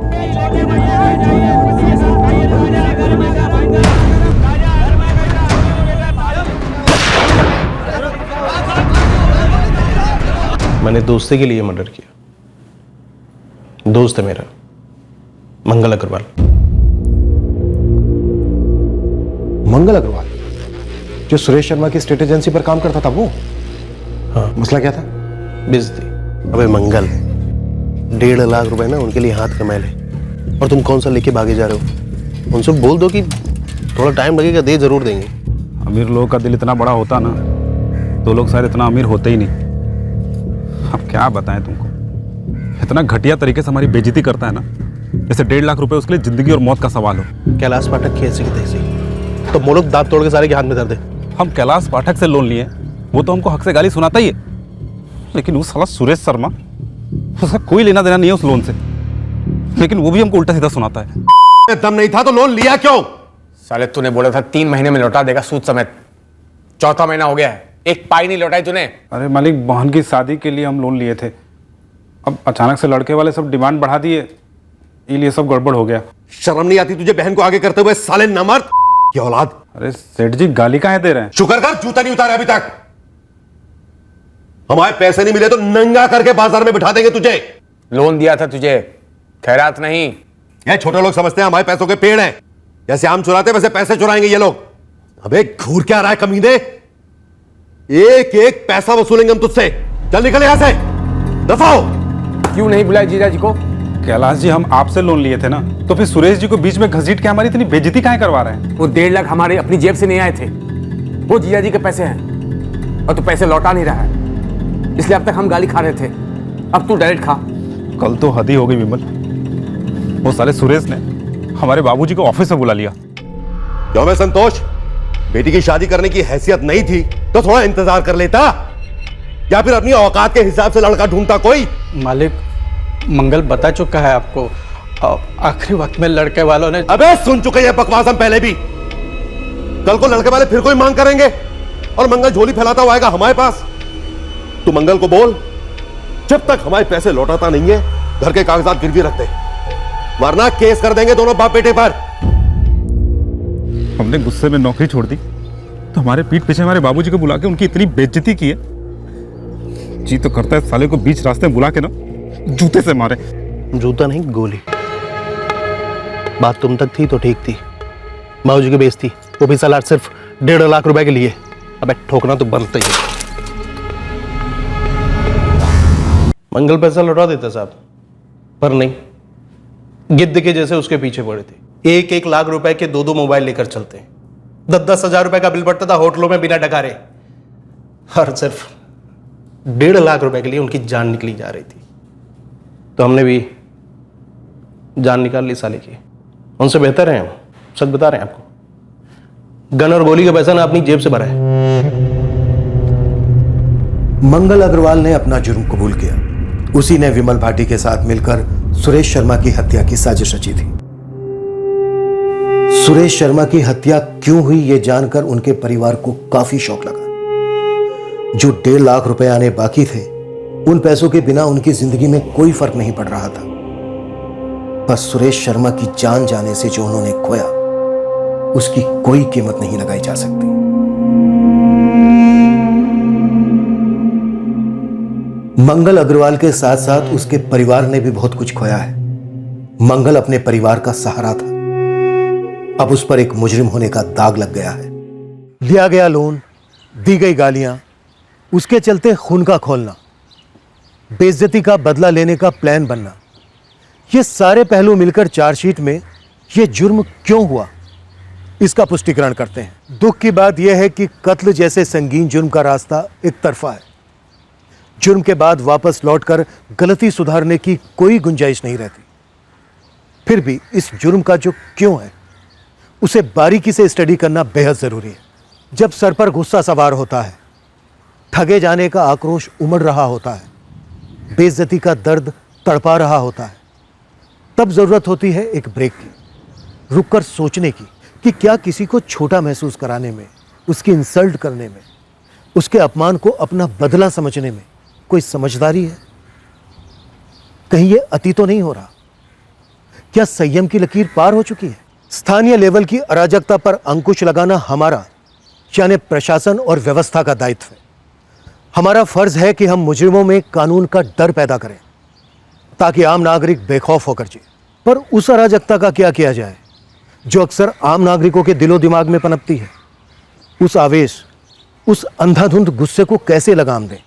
मैंने दोस्ती के लिए मर्डर किया। दोस्त है मेरा मंगल अग्रवाल। मंगल अग्रवाल जो सुरेश शर्मा की स्टेट एजेंसी पर काम करता था वो? हाँ। मसला क्या था? बेइज्जती। अबे मंगल, 1.5 लाख रुपए ना उनके लिए हाथ कमा ले, और तुम कौन सा लेके भागे जा रहे हो? उनसे बोल दो कि थोड़ा टाइम लगेगा, दे जरूर देंगे। अमीर लोगों का दिल इतना बड़ा होता ना तो लोग शायद इतना अमीर होते ही नहीं। अब क्या बताएं तुमको, इतना घटिया तरीके से हमारी बेइज्जती करता है ना, जैसे 1.5 लाख रुपए उसके लिए जिंदगी और मौत का सवाल हो। कैलाश पाठक की ऐसी की तैसी, तो मोड़क दांत तोड़ के सारे के हाथ में धर दे। हम कैलाश पाठक से लोन लिए, वो तो हमको हक से गाली सुनाता ही है, लेकिन वो साला सुरेश शर्मा, उसका कोई लेना देना नहीं है उस लोन से, लेकिन वो भी हमको उल्टा सीधा सुनाता है। दम नहीं था तो लोन लिया क्यों? साले तूने बोला था 3 महीने में लौटा देगा सूद समेत, 4था महीना हो गया है, एक पाई नहीं लौटाई तूने। अरे मालिक, बहन की शादी के लिए हम लोन लिए थे, अब अचानक से लड़के वाले सब डिमांड बढ़ा दिए, इसलिए सब गड़बड़ हो गया। शर्म नहीं आती तुझे बहन को आगे करते हुए, साले नमर्द की औलाद। अरे सेठ जी गाली काहे दे रहे हैं? शुक्र कर जूता नहीं उतारे अभी तक। हमारे पैसे नहीं मिले तो नंगा करके बाजार में बिठा देंगे तुझे। लोन दिया था तुझे, खैरात नहीं। ये छोटे लोग समझते हैं हमारे पैसों के पेड़ हैं, जैसे आम चुराते वैसे पैसे चुराएंगे ये लोग। अबे घूर क्या रहा है कमीने, एक एक पैसा वसूलेंगे हम तुझसे। चल निकल यहां से, दफा हो। क्यों नहीं बुलाया जीजा जी को? कैलाश जी, हम आपसे लोन लिए थे ना, तो फिर सुरेश जी को बीच में घसीट के हमारी इतनी बेइज्जती काहे करवा रहे हैं? वो 1.5 लाख हमारे अपनी जेब से नहीं आए थे, वो जीजा जी के पैसे हैं, और तू पैसे लौटा नहीं रहा है, इसलिए अब तक हम गाली खा रहे थे, अब तू डायरेक्ट खा। कल तो हद ही हो गई विमल, वो साले सुरेश ने हमारे बाबूजी को ऑफिस में बुला लिया। क्यों मैं संतोष, बेटी की शादी करने की हैसियत नहीं थी तो थोड़ा इंतजार कर लेता, या फिर अपनी औकात के हिसाब से लड़का ढूंढता कोई। मालिक, मंगल बता चुका है आपको, आखिरी वक्त में लड़के वालों ने। अबे सुन चुके हैं बकवास हम पहले भी। कल को लड़के वाले फिर कोई मांग करेंगे और मंगल झोली फैलाता हुआ आएगा हमारे पास। तू मंगल को बोल, जब तक हमारे पैसे लौटाता नहीं है घर के कागजात गिरवी रख दे, वरना केस कर देंगे दोनों बाप बेटे पर। हमने गुस्से में नौकरी छोड़ दी तो हमारे पीठ पीछे हमारे बाबूजी को बुला के उनकी इतनी बेइज्जती की है, जी तो करता है साले को बीच रास्ते में बुला के ना जूते से मारे। जूता नहीं, गोली। बात तुम तक थी तो ठीक थी, बाबूजी की बेइज्जती, वो भी साला सिर्फ 1.5 लाख रुपए के लिए। अबे ठोकना तो बनता ही है। मंगल पैसा लौटा देता साहब, पर नहीं, गिद्ध के जैसे उसके पीछे पड़े थे। 1-1 लाख रुपए के 2-2 मोबाइल लेकर चलते हैं, 10-10 हजार रुपए का बिल पड़ता था होटलों में बिना डकारे, और सिर्फ 1.5 लाख रुपए के लिए उनकी जान निकली जा रही थी। तो हमने भी जान निकाल ली साले की। उनसे बेहतर हैं हम, सच बता रहे हैं आपको। गन और गोली का पैसा ना अपनी जेब से भरा है। मंगल अग्रवाल ने अपना जुर्म कबूल किया। उसी ने विमल भाटी के साथ मिलकर सुरेश शर्मा की हत्या की साजिश रची थी। सुरेश शर्मा की हत्या क्यों हुई यह जानकर उनके परिवार को काफी शौक लगा। जो 1.5 लाख रुपए आने बाकी थे, उन पैसों के बिना उनकी जिंदगी में कोई फर्क नहीं पड़ रहा था। बस सुरेश शर्मा की जान जाने से जो उन्होंने खोया, उसकी कोई कीमत नहीं लगाई जा सकती। मंगल अग्रवाल के साथ साथ उसके परिवार ने भी बहुत कुछ खोया है। मंगल अपने परिवार का सहारा था, अब उस पर एक मुजरिम होने का दाग लग गया है। लिया गया लोन, दी गई गालियां, उसके चलते खून का खोलना, बेइज्जती का बदला लेने का प्लान बनना, ये सारे पहलू मिलकर चार्जशीट में ये जुर्म क्यों हुआ, इसका पुष्टिकरण करते हैं। दुख की बात यह है कि कत्ल जैसे संगीन जुर्म का रास्ता एक तरफा है। जुर्म के बाद वापस लौटकर गलती सुधारने की कोई गुंजाइश नहीं रहती। फिर भी इस जुर्म का जो क्यों है, उसे बारीकी से स्टडी करना बेहद जरूरी है। जब सर पर गुस्सा सवार होता है, ठगे जाने का आक्रोश उमड़ रहा होता है, बेइज्जती का दर्द तड़पा रहा होता है, तब जरूरत होती है एक ब्रेक की, रुककर सोचने की कि क्या किसी को छोटा महसूस कराने में, उसकी इंसल्ट करने में, उसके अपमान को अपना बदला समझने में कोई समझदारी है? कहीं ये अति तो नहीं हो रहा? क्या संयम की लकीर पार हो चुकी है? स्थानीय लेवल की अराजकता पर अंकुश लगाना हमारा यानी प्रशासन और व्यवस्था का दायित्व है। हमारा फर्ज है कि हम मुजरिमों में कानून का डर पैदा करें ताकि आम नागरिक बेखौफ होकर जिए। पर उस अराजकता का क्या किया जाए जो अक्सर आम नागरिकों के दिलो दिमाग में पनपती है? उस आवेश, उस अंधाधुंध गुस्से को कैसे लगाम दें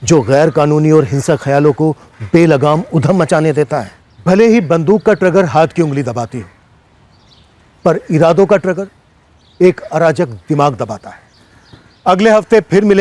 जो गैर कानूनी और हिंसक ख्यालों को बेलगाम उधम मचाने देता है? भले ही बंदूक का ट्रिगर हाथ की उंगली दबाती हो, पर इरादों का ट्रिगर एक अराजक दिमाग दबाता है। अगले हफ्ते फिर मिले